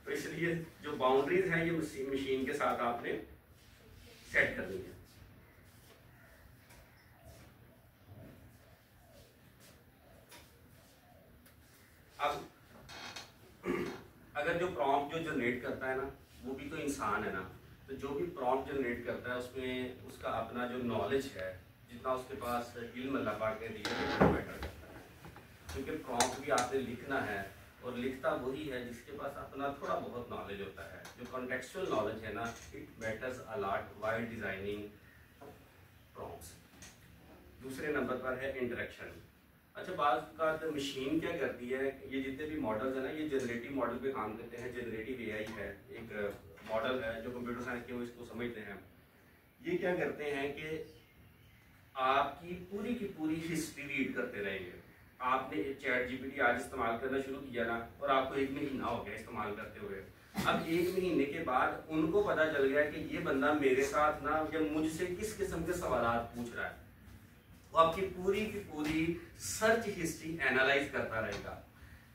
Speaker 3: तो इसलिए जो बाउंड्रीज हैं ये मशीन के साथ आपने सेट करनी है। अब अगर जो प्रॉम्प्ट जो जनरेट करता है ना वो भी तो इंसान है ना, तो जो भी प्रॉम्प्ट जनरेट करता है उसमें उसका अपना जो नॉलेज है, जितना उसके पास इल्म अल्लाह पाक ने दिया है वो मैटर करता है। क्योंकि प्रॉम्प्ट भी आपने लिखना है और लिखता वही है जिसके पास अपना थोड़ा बहुत नॉलेज होता है। जो कॉन्टेक्चुअल नॉलेज है ना, it matters a lot while designing prompts. दूसरे नंबर पर है इंटरेक्शन। अच्छा, बात का तो मशीन क्या करती है, ये जितने भी मॉडल्स है ना, ये जनरेटिव मॉडल पे काम करते हैं। जनरेटिव एआई है, एक मॉडल है जो कंप्यूटर साइंस के वो इसको समझते हैं। ये क्या करते हैं कि आपकी पूरी की पूरी हिस्ट्री रीड करते रहेंगे। आपने चैट जीपीटी आज इस्तेमाल करना शुरू किया ना, और आपको 1 महीना हो गया इस्तेमाल करते हुए। अब 1 महीने के बाद उनको पता चल गया कि ये बंदा मेरे साथ ना या मुझसे किस किस्म के सवालात पूछ रहा है। वो आपकी पूरी की पूरी सर्च हिस्ट्री एनालाइज करता रहेगा।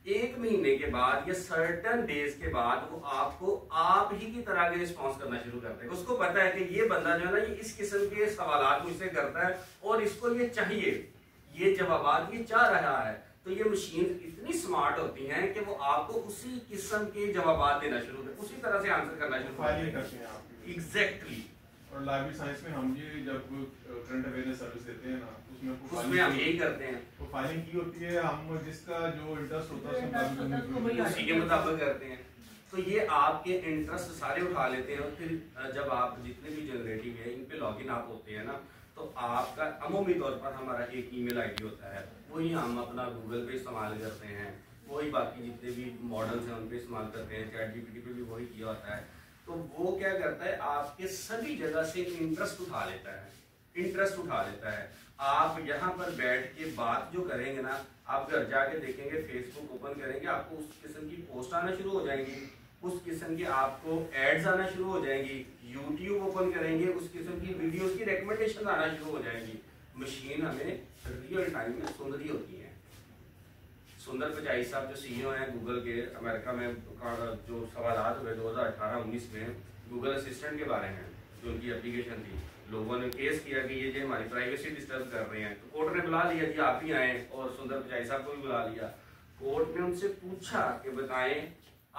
Speaker 3: 1 महीने के बाद या सर्टन डेज के बाद वो आपको आप ही की तरह के रिस्पॉन्स करना शुरू करते हैं। उसको पता है कि ये बंदा जो है ना, ये इस किस्म के सवालात मुझसे करता है और इसको ये चाहिए, ये जवाबात ये चाह रहा है। तो ये मशीन इतनी स्मार्ट होती हैं कि वो आपको उसी किस्म के जवाबात देना शुरू करते, उसी तरह से आंसर करना शुरू करते हैं। एग्जैक्टली।
Speaker 5: और लाइब्रेरी साइंस में हम ये जब करंट अवेयरनेस सर्विस देते हैं ना,
Speaker 3: उसमें हम यही करते हैं।
Speaker 5: तो फाइलिंग की होती है, हम जिसका जो इंटरेस्ट होता है
Speaker 3: उसी के मुताबिक करते हैं। तो ये आपके इंटरेस्ट सारे उठा लेते हैं और फिर जब आप जितने भी जनरेटिव है इन पे लॉगिन आप होते हैं ना, तो आपका अमूमी तौर पर हमारा एक ईमेल आईडी होता है, वही हम अपना गूगल पे इस्तेमाल करते हैं, वही बाकी जितने भी मॉडल्स हैं उन पे इस्तेमाल करते हैं, चैट जीपीटी पे भी वही किया होता है। तो वो क्या करता है, आपके सभी जगह से इंटरेस्ट उठा लेता है, इंटरेस्ट उठा लेता है। आप यहाँ पर बैठ के बात जो करेंगे ना, आप घर जाके देखेंगे, फेसबुक ओपन करेंगे, आपको उस किस्म की पोस्ट आना शुरू हो जाएंगी, उस किस्म की आपको एड्स आना शुरू हो जाएंगी। यूट्यूब ओपन करेंगे, उस किस्म की वीडियोस की रिकमेंडेशन आना शुरू हो जाएंगी। मशीन हमें रियल टाइम में सुन रही होती है। सुंदर पिचाई साहब जो सीईओ हैं गूगल के, अमेरिका में जो सवालात हुए 2018-19 में गूगल असिस्टेंट के बारे में, जो उनकी एप्लीकेशन थी, लोगों ने केस किया कि ये जो हमारी प्राइवेसी डिस्टर्ब कर रहे हैं। तो कोर्ट ने बुला लिया कि आप ही आए, और सुंदर पिचाई साहब को भी बुला लिया। कोर्ट ने उनसे पूछा कि बताएं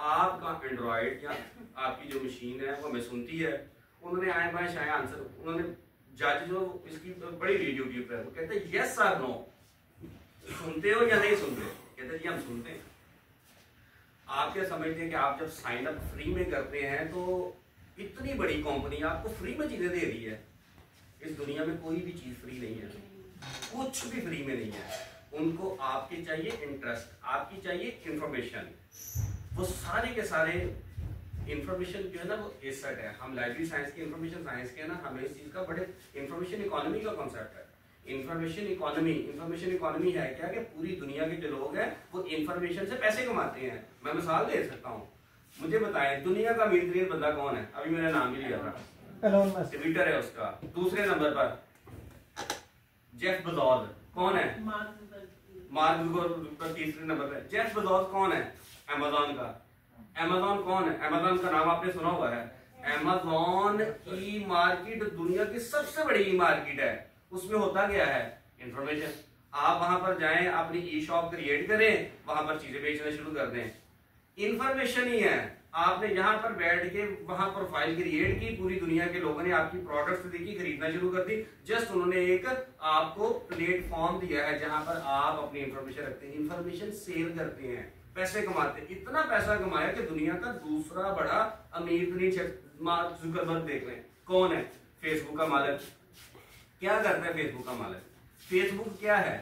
Speaker 3: आपका एंड्रॉइड या आपकी जो मशीन है वो हमें सुनती है। उन्होंने आए बाएं शायद आंसर, उन्होंने जज जो इसकी बड़ी यूट्यूब पर, वो कहते हैं यस और नो, सुनते हो या नहीं सुनते? कहते जी हम सुनते हैं। आप क्या समझते हैं कि आप जब साइन अप फ्री में करते हैं तो इतनी बड़ी कंपनी आपको फ्री में चीजें दे रही है? इस दुनिया में कोई भी चीज फ्री नहीं है, कुछ भी फ्री में नहीं है। उनको आपके चाहिए इंटरेस्ट, आपकी चाहिए इंफॉर्मेशन। वो सारे के सारे इंफॉर्मेशन जो है ना वो एसेट है। हम लाइब्रेरी साइंस की इंफॉर्मेशन साइंस के ना, हमें इस चीज का बड़े इंफॉर्मेशन इकोनॉमी का कॉन्सेप्ट है। इंफॉर्मेशन इकोनॉमी है क्या कि पूरी दुनिया के जो लोग हैं वो इंफॉर्मेशन से पैसे कमाते हैं। मैं मिसाल दे सकता हूँ, मुझे बताएं दुनिया का अमीर तरीन बंदा कौन है? अभी मैंने नाम भी लिया था, ट्विटर है उसका। दूसरे नंबर पर जेफ बेजोस, कौन है? Mark Zuckerberg. तीसरे नंबर पर जेफ बेजोस कौन है? अमेज़न का। अमेज़न कौन है? अमेज़न का नाम आपने सुना हुआ है। अमेज़न ई मार्केट दुनिया की सबसे बड़ी ई मार्केट है। उसमें होता क्या है? इंफॉर्मेशन। आप वहां पर जाएं, अपनी ई शॉप क्रिएट करें, वहां पर चीजें बेचना शुरू कर दें, इंफॉर्मेशन ही है। आपने यहाँ पर बैठ के वहां प्रोफाइल क्रिएट की, पूरी दुनिया के लोगों ने आपकी प्रोडक्ट्स देखी, खरीदना शुरू कर दी। जस्ट उन्होंने एक आपको प्लेटफॉर्म दिया है जहां पर आप अपनी इंफॉर्मेशन रखते हैं, इंफॉर्मेशन सेल करते हैं, पैसे कमाते हैं। इतना पैसा कमाया कि दुनिया का दूसरा बड़ा अमीर मार्क जुकरबर्ग देख लें, कौन है? फेसबुक का मालिक। क्या करता है फेसबुक का मालिक? फेसबुक क्या है?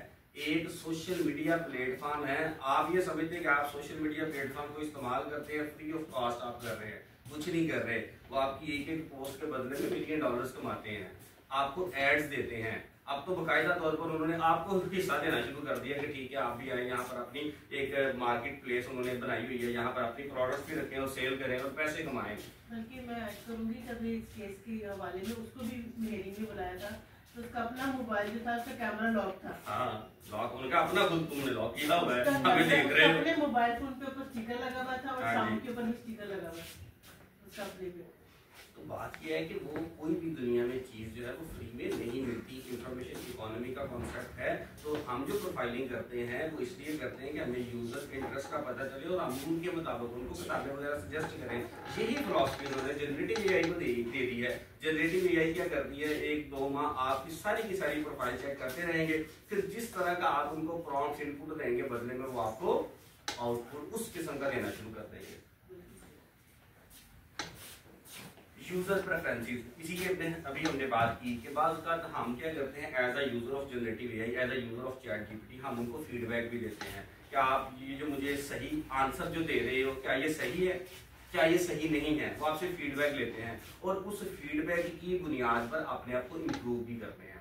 Speaker 3: एक सोशल मीडिया प्लेटफॉर्म है। आप ये समझते हैं कि आप सोशल मीडिया प्लेटफॉर्म को इस्तेमाल करते हैं, फ्री ऑफ कॉस्ट आप कर रहे हैं, कुछ नहीं कर रहे। वो आपकी एक एक पोस्ट के बदले में $1 मिलियन कमाते हैं, आपको एड्स देते हैं। अब तो बाकायदा तौर पर उन्होंने आपको हिस्सा देना शुरू कर दिया कि ठीक है आप भी आए, यहाँ पर अपनी एक मार्केट प्लेस उन्होंने बनाई हुई है, यहाँ पर अपनी प्रोडक्ट्स भी रखें और सेल करें और पैसे कमाएं।
Speaker 4: बल्कि मैं ऐड करूंगी कभी इस केस के हवाले में, उसको भी हेयरिंग में बुलाया था, तो उसका अपना मोबाइल जो था उसका कैमरा लॉक था।
Speaker 3: हाँ, लॉक उनका अपना, खुद तुमने लॉक किया हुआ है, हमें देख रहे हो।
Speaker 4: अपने मोबाइल फोन पे ऊपर स्टिकर लगा हुआ था और साउंड के ऊपर भी स्टिकर लगा हुआ उसका अपने पे।
Speaker 3: तो बात यह है कि वो कोई भी दुनिया में चीज़ जो है वो फ्री में नहीं मिलती। इंफॉर्मेशन इकोनॉमी का कॉन्सेप्ट है, तो हम जो प्रोफाइलिंग करते हैं वो इसलिए करते हैं कि हमें यूजर के इंटरेस्ट का पता चले और हम उनके मुताबिक उनको किताबें वगैरह सजेस्ट करें। यही फिलॉसफी उन्होंने जनरेटिव एआई को दे दी है। जनरेटिव एआई क्या करती है, 1-2 माह आपकी सारी की सारी प्रोफाइल चेक करते रहेंगे, फिर जिस तरह का आप उनको प्रॉम्प्ट इनपुट देंगे बदले में वो आपको आउटपुट उस किस्म का देना शुरू कर देंगे। यूजर प्रेफरेंसेस, इसी के अभी हमने बात की कि बाद उसका हम क्या करते हैं as a user of generative AI, as a user of chat GPT, हम उनको फीडबैक भी देते हैं। क्या आप ये जो मुझे सही आंसर जो दे रहे हो, क्या ये सही है, क्या ये सही नहीं है, वो आपसे फीडबैक लेते हैं और उस फीडबैक की बुनियाद पर अपने आप को इम्प्रूव भी करते हैं।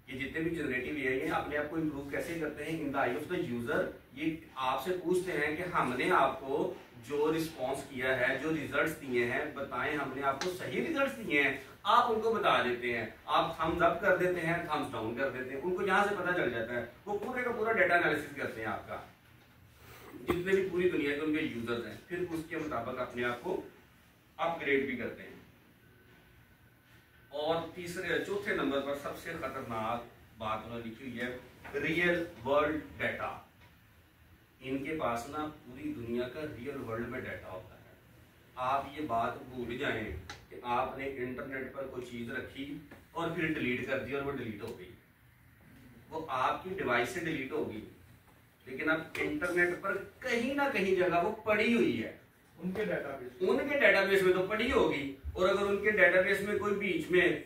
Speaker 3: ये जितने भी जनरेटिव एआई है अपने आप को इम्प्रूव कैसे करते हैं, in the I of the user. ये आपसे पूछते हैं कि हमने आपको जो रिस्पॉन्स किया है, जो रिजल्ट्स दिए हैं, बताएं हमने आपको सही रिजल्ट्स दिए हैं, आप उनको बता देते हैं, आप थम्स अप कर देते हैं, थम्स डाउन कर देते हैं, उनको यहाँ से पता चल जाता है। वो पूरे का पूरा डेटा एनालिसिस करते हैं आपका, जितने भी पूरी दुनिया के उनके यूजर्स हैं, फिर उसके मुताबिक अपने आप को अपग्रेड भी करते हैं। और चौथे नंबर पर सबसे खतरनाक बात उन्होंने लिखी हुई है रियल वर्ल्ड डाटा। इनके पास ना पूरी दुनिया का रियल वर्ल्ड में डाटा होता है। आप ये बात भूल जाएं कि आपने इंटरनेट पर कोई चीज रखी और फिर डिलीट कर दी और वो डिलीट हो गई, वो आपकी डिवाइस से डिलीट होगी, लेकिन अब इंटरनेट पर कहीं ना कहीं जगह वो पड़ी हुई है,
Speaker 6: उनके
Speaker 3: डेटाबेस में तो पड़ी होगी। और अगर उनके डेटाबेस में कोई बीच में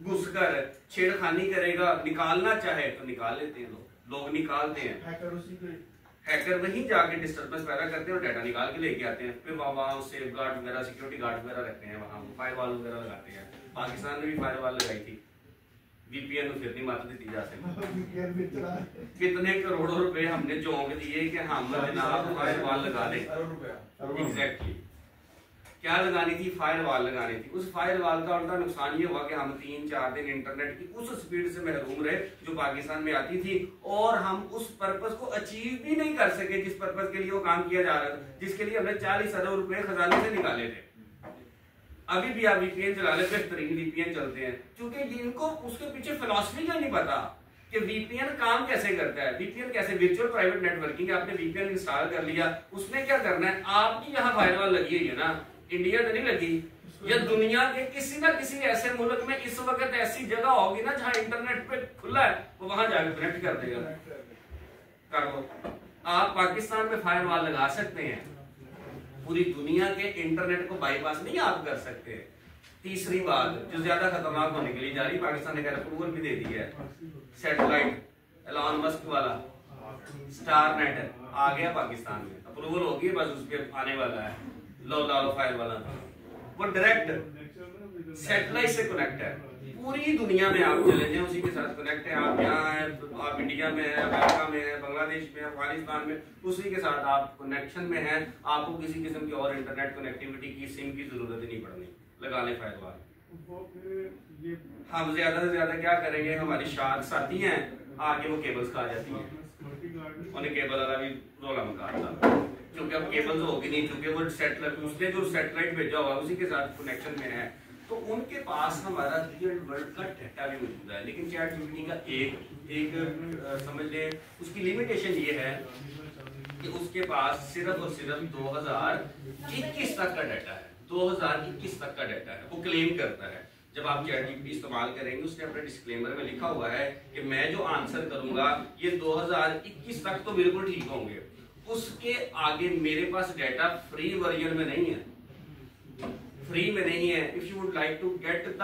Speaker 3: घुसकर छेड़खानी करेगा, निकालना चाहे तो निकाल लेते हैं, लोग निकालते हैं। हैकर वहीं जाके डिस्टर्बेंस पैदा करते हैं और डाटा निकाल के लेके आते हैं, फिर वहाँ सेफ गार्ड वगैरह, सिक्योरिटी गार्ड वगैरह रखते हैं, वहाँ फायरवॉल वगैरह लगाते हैं। पाकिस्तान ने भी फायरवॉल लगाई थी, वीपीएन फिर नहीं मात दी जा सकती। कितने करोड़ों रुपए हमने जोंक दिए कि हम जनाब फायरवॉल लगा दें। एग्जैक्टली क्या लगानी थी, फायरवॉल लगानी थी। उस फायरवॉल का उल्टा नुकसान ये हुआ कि हम 3-4 दिन इंटरनेट की उस स्पीड से महरूम रहे जो पाकिस्तान में आती थी, और हम उस पर्पस को अचीव भी नहीं कर सके जिस पर्पस के लिए वो काम किया जा रहा था, जिसके लिए हमने 40 अरब रुपए खजाने से निकाले थे। अभी भी आप वीपीएन चला ले, बेहतरीन वीपीएन चलते हैं, क्योंकि इनको उसके पीछे फिलॉसफी का नहीं पता कि वीपीएन काम कैसे करता है। वीपीएन कैसे, वर्चुअल प्राइवेट नेटवर्किंग, आपने वीपीएन इंस्टॉल कर लिया, उसने क्या करना है, आपकी यहाँ फायरवॉल लगी हुई है ना, इंडिया तो नहीं लगी, या दुनिया के किसी ना किसी ऐसे मुल्क में इस वक्त ऐसी जगह होगी ना जहां इंटरनेट पे खुला है, वो वहां जाकर कनेक्ट कर देगा। कर लो, आप पाकिस्तान में फायरवॉल लगा सकते हैं, पूरी दुनिया के इंटरनेट को बाईपास नहीं आप कर सकते। तीसरी बात जो ज्यादा खतरनाक होने के लिए जा रही, पाकिस्तान ने अप्रूवल भी दे दी है, सैटेलाइट एलॉन मस्क वाला स्टारनेट आ गया पाकिस्तान में, अप्रूवल होगी, बस उस पर आने वाला है। लो फायर वाला वो डायरेक्ट सैटेलाइट से कनेक्ट है, पूरी दुनिया में आप चले जाए उसी के साथ कनेक्ट है। आप यहाँ हैं, आप इंडिया में हैं, अमेरिका में हैं, बांग्लादेश में, अफगानिस्तान में, उसी के साथ आप कनेक्शन में हैं। आपको किसी किस्म की और इंटरनेट कनेक्टिविटी की सिम की जरूरत ही नहीं पड़नी, लगा ले फायरवॉल। हम ज्यादा से ज्यादा क्या करेंगे, हमारी साथी हैं आगे वो केबल्स खा जाती हैं, उन्हें केबल वाला भी रोला मकाता, क्योंकि अब केबल्स होगी नहीं, क्योंकि वो सैटेलाइट, उसने जो सैटेलाइट भेजा हुआ उसी के साथ कनेक्शन में है, तो उनके पास हमारा रियल वर्ल्ड का डाटा भी मौजूद है। लेकिन चैट जीपीटी का एक समझ ले उसकी लिमिटेशन ये है कि उसके पास सिर्फ और सिर्फ 2021 तक का डाटा है, 2021 तक का डाटा है, वो क्लेम करता है। जब आप चैट जीपीटी इस्तेमाल करेंगे, उसने अपने डिस्क्लेमर में लिखा हुआ है कि मैं जो आंसर करूंगा ये 2021 तक तो बिल्कुल ठीक होंगे, उसके आगे मेरे पास डाटा फ्री वर्जन में नहीं है, फ्री में नहीं है। If you would like to get the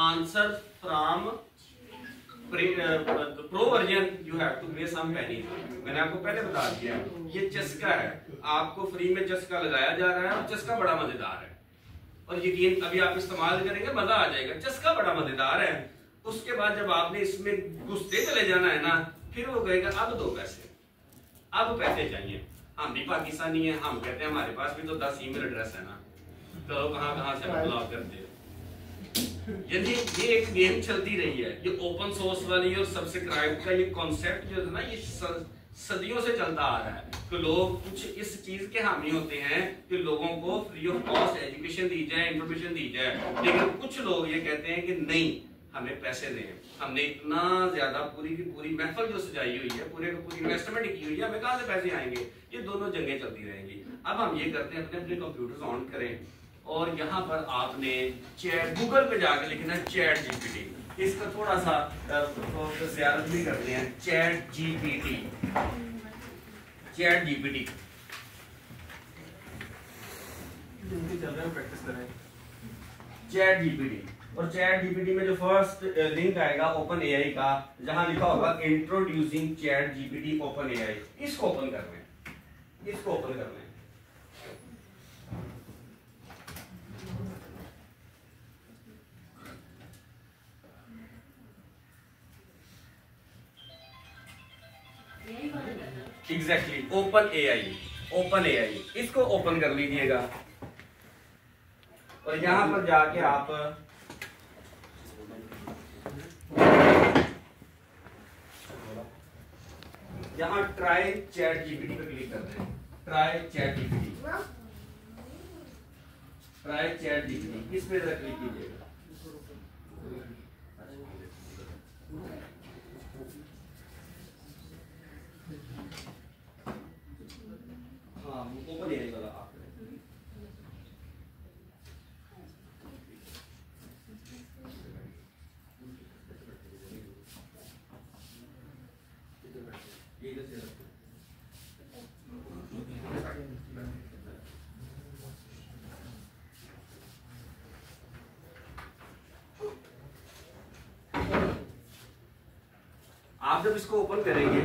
Speaker 3: answer from pro version you have to pay some pennies. मैंने आपको पहले बता दिया, ये चस्का है, आपको फ्री में चस्का लगाया जा रहा है और चस्का बड़ा मजेदार है, और यकीन अभी आप इस्तेमाल करेंगे मजा आ जाएगा, चस्का बड़ा मजेदार है। उसके बाद जब आपने इसमें घुसते चले जाना है ना, फिर वो कहेगा अब दो पैसे, अब पैसे चाहिए। हम भी पाकिस्तानी हैं, हम कहते हैं हमारे पास भी तो 10 ईमेल एड्रेस है ना, करो कहाँ से ब्लॉक कर दे। यानी ये एक गेम चलती रही है, ये ओपन सोर्स वाली और सब्सक्राइब का ये कॉन्सेप्ट जो है ना, ये
Speaker 1: सदियों से चलता आ रहा है कि लोग कुछ इस चीज के हामी होते हैं कि लोगों को फ्री ऑफ कॉस्ट एजुकेशन दी जाए, इंफॉर्मेशन दी जाए, लेकिन कुछ लोग ये कहते हैं कि नहीं हमें पैसे दें, हमने इतना ज्यादा पूरी की पूरी महफिल जो सजाई हुई है, पूरी इन्वेस्टमेंट की हुई है, हमें कहाँ से पैसे आएंगे। ये दोनों जंगें चलती रहेंगी। अब हम ये करते हैं, अपने अपने कंप्यूटर ऑन करें और यहाँ पर आपने चैट गूगल पे जाकर लिखना है चैट जीपीटी। इसका थोड़ा सा ज़ियारत भी करते हैं, chat GPT, chat GPT
Speaker 5: practice करें
Speaker 1: चैट जीपीटी। और चैट जीपीटी में जो फर्स्ट लिंक आएगा ओपन एआई का, जहां लिखा होगा introducing chat GPT open AI, इसको ओपन करना है, इसको ओपन करना है। Exactly open AI, open AI, इसको ओपन कर लीजिएगा और यहां पर जाके आप यहां ट्राई चैट जीपीटी पे क्लिक करते हैं। Try chat GPT, try chat GPT, इस पे क्लिक कीजिएगा। हाँ ओपन एआई वाला आप आप जब इसको ओपन करेंगे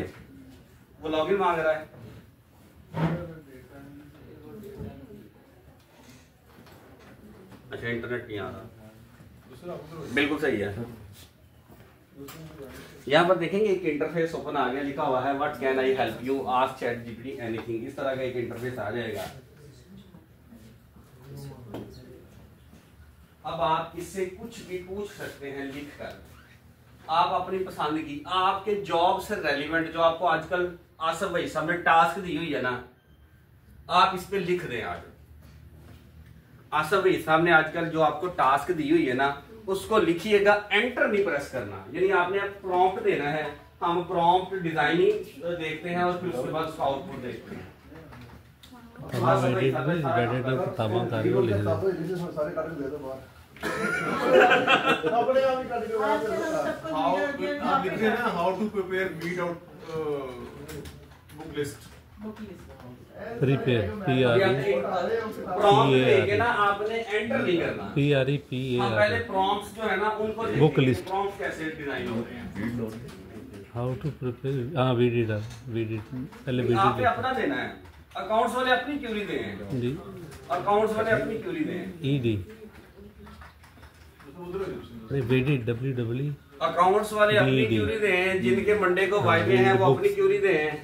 Speaker 1: वो लॉगिन मांग रहा है, अच्छा इंटरनेट नहीं आ रहा, बिल्कुल सही है। यहाँ पर देखेंगे एक इंटरफेस ओपन आ गया, लिखा हुआ है what can I help you, ask chat GPT anything, इस तरह का एक इंटरफेस आ जाएगा। अब आप इससे कुछ भी पूछ सकते हैं लिखकर, आप अपनी पसंद की, आपके जॉब से रेलिवेंट जो आपको आजकल आसिफ भाई साहब ने टास्क दी हुई है ना, आप इस पे लिख दें। आज आसिफ भाई साहब ने आजकल जो आपको टास्क दी हुई है ना, उसको लिखिएगा, एंटर नहीं प्रेस करना, यानी आपने प्रॉम्प्ट देना है। हम प्रॉम्प्ट डिजाइनिंग देखते हैं और फिर उसके बाद उसका आउटपुट देखते हैं।
Speaker 5: How to prepare weed out book list,
Speaker 8: prepare
Speaker 1: prompt देके ना आपने एंटर नहीं करना, पहले प्रॉम्प्ट्स जो है ना उनको
Speaker 8: बुक लिस्ट,
Speaker 1: प्रॉम्प्ट्स कैसे डिजाइन होते हैं,
Speaker 8: हाउ टू प्रिपेयर, हाँ वीडिड पहले वीडिड
Speaker 1: आपने अपना देना है। अकाउंट्स वाले अपनी क्यूरी दें जी, अकाउंट्स वाले अपनी क्यूरी दें,
Speaker 8: ईडी नहीं वीडिड डब्ल्यू
Speaker 1: अकाउंट्स वाले अपनी क्यूरी दें, जिनके मंडे को वाइवे हैं वो अपनी क्यूरी दें,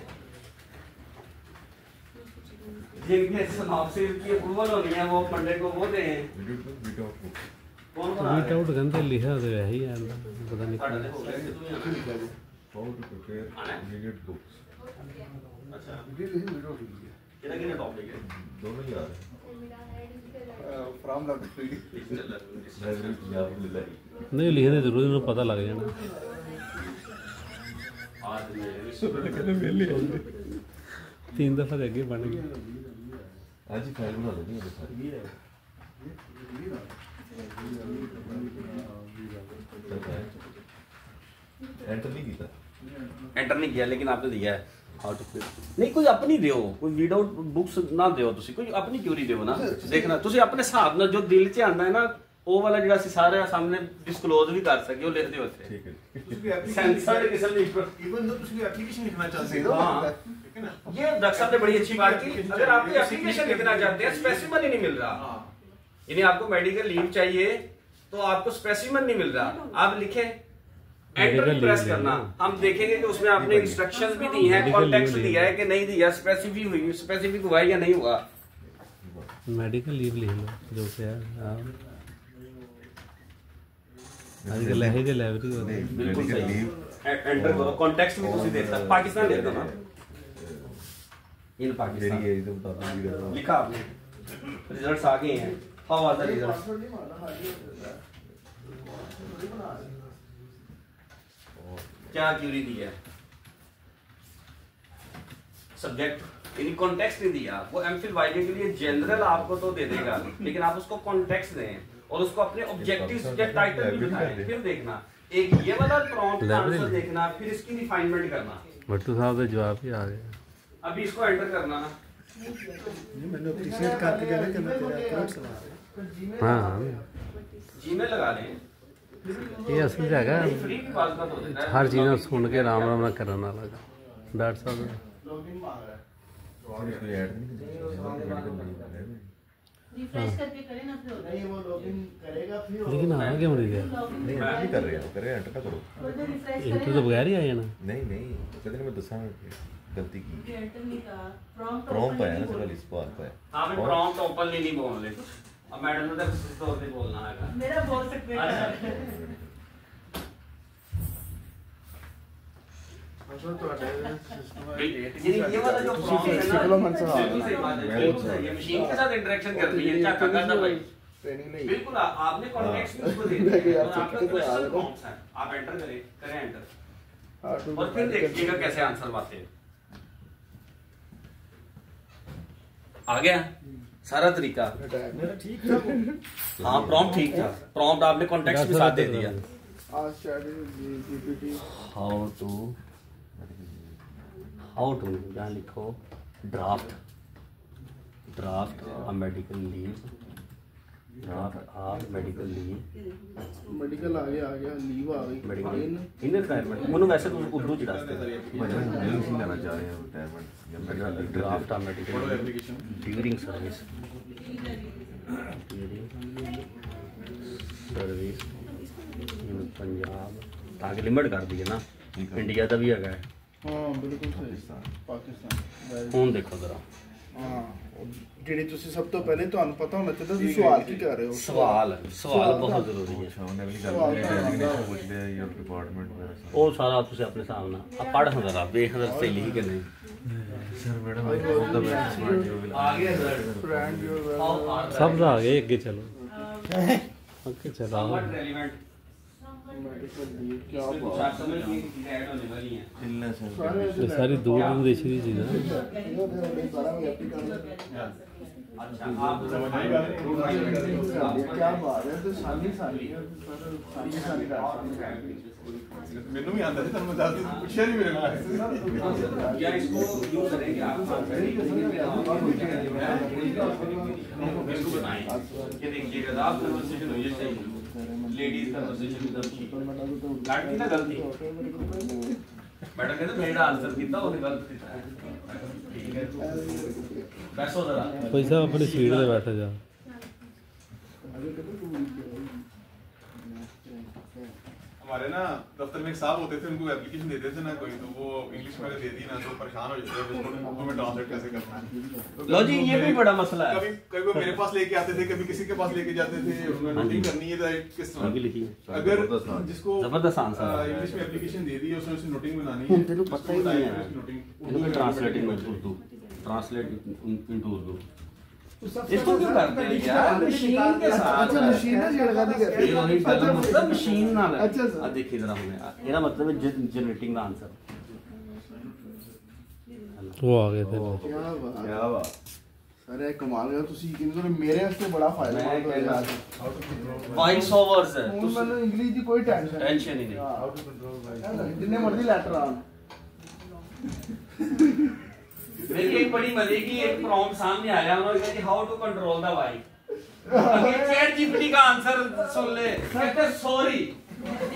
Speaker 1: जिनके सिनॉप्सिस की अप्रूवल होनी है वो मंडे को वो दें।
Speaker 8: वीट आउट गंदे लिखा तो है ही यार, पता नहीं
Speaker 7: how to prepare video books.
Speaker 1: अच्छा कितना टॉपिक है,
Speaker 7: दोनों ही आ रहे हैं
Speaker 5: फ्रॉम द
Speaker 8: नहीं लिखने जरूरी उन्हें पता लग जाना। तीन दफा अगे बन गया,
Speaker 7: आज ही फाइल बना लेनी है सारी। एंटर नहीं किया,
Speaker 1: एंटर नहीं किया, लेकिन आपने दिया है हाउ टू नहीं, कोई अपनी दियो, कोई वीडियो बुक्स ना दियो, तुसी कोई अपनी क्यूरी दियो ना, देखना तुसी अपने हिसाब नाल जो दिल च आंदा है ना, ਉਹ ਵਾਲਾ ਜਿਹੜਾ ਅਸੀਂ ਸਾਰੇ ਸਾਹਮਣੇ ਡਿਸਕਲੋਜ਼ ਵੀ ਕਰ ਸਕੇ ਉਹ ਲਿਖ ਦਿਓ ਇੱਥੇ।
Speaker 5: ਠੀਕ ਹੈ, ਤੁਸੀਂ ਵੀ
Speaker 1: सेंसर किस्म ਦੀ
Speaker 5: इवन दो ਤੁਸੀਂ एप्लीकेशन लिखना चाहते हो, ठीक है ना,
Speaker 1: ये डॉक्टर साहब ने बड़ी अच्छी बात की। अगर आप कोई एप्लीकेशन लिखना चाहते हैं, स्पेसिमन ही नहीं मिल रहा, यानी आपको मेडिकल लीव चाहिए तो आपको स्पेसिमन नहीं मिल रहा, आप लिखें एंटर प्रेस करना, हम देखेंगे कि उसमें आपने इंस्ट्रक्शंस भी दी हैं, कॉन्टेक्स्ट दिया है कि नहीं दिया, स्पेसिफिक हुआ है या नहीं हुआ।
Speaker 8: मेडिकल लीव लिख लो जो कि है आजकल है जे लाइब्रेरी होती है,
Speaker 1: बिल्कुल सही, एंटर करो, कॉन्टेक्स्ट भी ਤੁਸੀਂ देख सकते, पाकिस्तान लिख दो ना,
Speaker 3: इन पाकिस्तान
Speaker 7: यही तो बता दो
Speaker 3: लिखा आपने रिजल्ट्स आ गए हैं हाउ आर द रिजल्ट्स क्या क्यूरी दी है सब्जेक्ट इन कॉन्टेक्स्ट नहीं दिया वो एमफिल वाइडे के लिए जनरल आपको तो दे देगा लेकिन आप उसको कॉन्टेक्स्ट दें और उसको अपने ऑब्जेक्टिव्स के टाइटल भी बताएं फिर देखना एक ये वाला प्रॉम्प्ट आंसर देखना फिर इसकी रिफाइनमेंट करना
Speaker 8: भट्टू साहब का जवाब ही आ गया
Speaker 3: अभी इसको एंटर करना ना
Speaker 6: मैंने अप्रिशिएट करके कहना कि मैं तेरा अकाउंट चला
Speaker 8: हाँ
Speaker 3: जीमेल लगा लें
Speaker 8: ये असल जगह
Speaker 3: फ्री की बात तो होता है
Speaker 8: हर चीज़ सुन के राम राम ना करना लगा डॉक्टर साहब
Speaker 6: लॉगिन मांग रहा है
Speaker 4: रिफ्रेश करके करें ना फिर होता है
Speaker 6: नहीं वो लॉगिन करेगा फिर
Speaker 8: लेकिन आ क्यों नहीं गया
Speaker 7: नहीं नहीं कर रहे हो करे एंटर ना करो
Speaker 4: फिर रिफ्रेश
Speaker 8: इंटरव्यू
Speaker 4: करें
Speaker 8: तो बगैर ही आया ना
Speaker 7: नहीं नहीं कहते मैं दसा गलती की
Speaker 4: एंटर नहीं कहा
Speaker 7: प्रॉम्प्ट आया ना सवाल इस बात पे
Speaker 3: हां मैं प्रॉम्प्ट ओपनली नहीं बोल रहे अब मैडम ने तो किसी तौर पे बोलना है
Speaker 4: मेरा बोल सकते हैं
Speaker 3: ये वाला जो प्रॉम्प्ट है ना बिल्कुल सही बात है ये मशीन के साथ इंटरेक्शन करनी है क्या करना भाई
Speaker 6: ट्रेनिंग नहीं
Speaker 3: बिल्कुल आपने कॉन्टेक्स्ट उसको दे दिया और आपका क्वेश्चन प्रॉम्प्ट्स है आप एंटर करें एंटर और फिर देखिएगा कैसे आंसर आते हैं आ गया सारा तरीका
Speaker 6: मेरा ठीक था
Speaker 3: हाँ प्रॉम्प्ट ठीक था प्रॉम्प्ट आपने कॉन्टेक्स्ट के साथ दे दिया
Speaker 6: आज चैट जीपीटी
Speaker 3: हाउ टू यहाँ लिखो draft a medical leave
Speaker 6: medical आ गया लीव आ गई
Speaker 3: मेडिकल इन रिटायरमेंट उन्होंने वैसे तो उर्दू च दसते
Speaker 7: नहीं लेना चाह रहे हैं रिटायरमेंट या medical
Speaker 3: draft a medical during service in Punjab ताकि लिमिट कर दी है ना इंडिया का भी है
Speaker 6: हाँ बिल्कुल सही पाकिस्तान
Speaker 3: ਹੁਣ ਦੇਖੋ ਜ਼ਰਾ
Speaker 6: ਹਾਂ ਜਿਹੜੀ ਤੁਸੀਂ ਸਭ ਤੋਂ ਪਹਿਲੇ ਤੁਹਾਨੂੰ ਪਤਾ ਹੋਣਾ ਚਾਹੀਦਾ ਤੁਸੀਂ ਸਵਾਲ ਕੀ ਕਰ ਰਹੇ ਹੋ
Speaker 3: ਸਵਾਲ ਬਹੁਤ ਜ਼ਰੂਰੀ ਹੈ
Speaker 7: ਉਹਨੇ ਅਗਲੀ ਗੱਲ ਡੈਜ਼ਿਗਨੇਸ਼ਨ ਪੁੱਛਦੇ ਆ ਯੂਰ ਡਿਪਾਰਟਮੈਂਟ ਵਗੈਰਾ
Speaker 3: ਉਹ ਸਾਰਾ ਤੁਸੀਂ ਆਪਣੇ ਹਿਸਾਬ ਨਾਲ ਆ ਪੜ੍ਹ ਜ਼ਰਾ ਵੇਖ ਜ਼ਰਾ ਸਹੀ ਲਿਖੀ ਕਿ ਨਹੀਂ
Speaker 7: sir madam I hope the best smart you will
Speaker 3: ਆ ਗਿਆ ਸਰ
Speaker 6: फ्रेंड योर
Speaker 8: सब आ गए आगे चलो ओके चलो
Speaker 3: रेलेवेंट
Speaker 6: मेडिकल लीव क्या बात
Speaker 3: शासन में की ऐड होने वाली है
Speaker 7: चिल्ला सर
Speaker 8: ये सारी दूर दूर देशी की चीज़ है
Speaker 3: अच्छा आप
Speaker 6: क्या बात है तो सारी
Speaker 5: ਮੈਨੂੰ ਵੀ ਆਂਦਾ ਸੀ ਤੁਹਾਨੂੰ ਦੱਸ ਦਿੱਤਾ ਪੁੱਛਿਆ ਨਹੀਂ ਮੇਰੇ ਨਾਲ
Speaker 3: या इसको यूज करेंगे आप इसको बनाएं ये देखिएगा आप कन्वर्सेशन हो ये सही लेडीज कन्वर्सेशन एकदम ठीक लड़की ना गलती मैडम कहते मेरा आंसर कितना ਉਹਨੇ गलत ਕੀਤਾ है ठीक है बैठो जरा
Speaker 8: कोई साहब अपनी सीट पे बैठा जा
Speaker 5: हमारे ना दफ्तर में एक साहब होते थे उनको एप्लीकेशन देते थे ना कोई तो वो इंग्लिश में दे दी ना तो परेशान हो जाते थे उसको उर्दू में ट्रांसलेट कैसे करना है
Speaker 3: लो जी ये भी बड़ा मसला है
Speaker 5: कभी वो मेरे पास लेके आते थे कभी किसी के पास लेके जाते थे उन्होंने नोटिंग करनी है तो किस
Speaker 3: आगे
Speaker 5: तरह
Speaker 3: लिखिए
Speaker 5: अगर जिसको
Speaker 3: जबरदस्त आंसर
Speaker 5: इंग्लिश में एप्लीकेशन दे दी है उसने उसे नोटिंग बनानी है
Speaker 3: तेरे पता ही नहीं है
Speaker 5: नोटिंग
Speaker 3: इनको ट्रांसलेट इन उर्दू ट्रांसलेट इनटू उर्दू इसको क्यों करते हैं यार मशीन के साथ
Speaker 6: अच्छा मशीन ना लगा दी करते
Speaker 3: ये वही पहला मतलब मशीन ना लगे
Speaker 6: अच्छा सर।
Speaker 3: अब देखिए जरा हमें मेरा मतलब है जनरेटिंग द आंसर
Speaker 8: वो आ गए थे
Speaker 6: क्या बात अरे कमाल है ਤੁਸੀਂ ਯਕੀਨ ਕਰੋ ਮੇਰੇ ਵਾਸਤੇ ਬੜਾ ਫਾਇदेमंद ਹੋਇਆ
Speaker 3: वॉइस ओवर्स है
Speaker 6: ਹੁਣ ਮੈਨੂੰ ਇੰਗਲਿਸ਼ ਦੀ ਕੋਈ ਟੈਨਸ਼ਨ
Speaker 3: टेंशन ही नहीं
Speaker 6: ਹਾਊ ਟੂ ਕੰਟਰੋਲ ਜਿੰਨੇ ਮਰਜ਼ੀ ਲੈਟਰ ਆਣ
Speaker 3: मेरी एक बड़ी मजे की एक प्रॉम्प्ट सामने आया उन्होंने कहा कि how to control the wife अगर चैट जीपीटी का आंसर सुन ले कहते sorry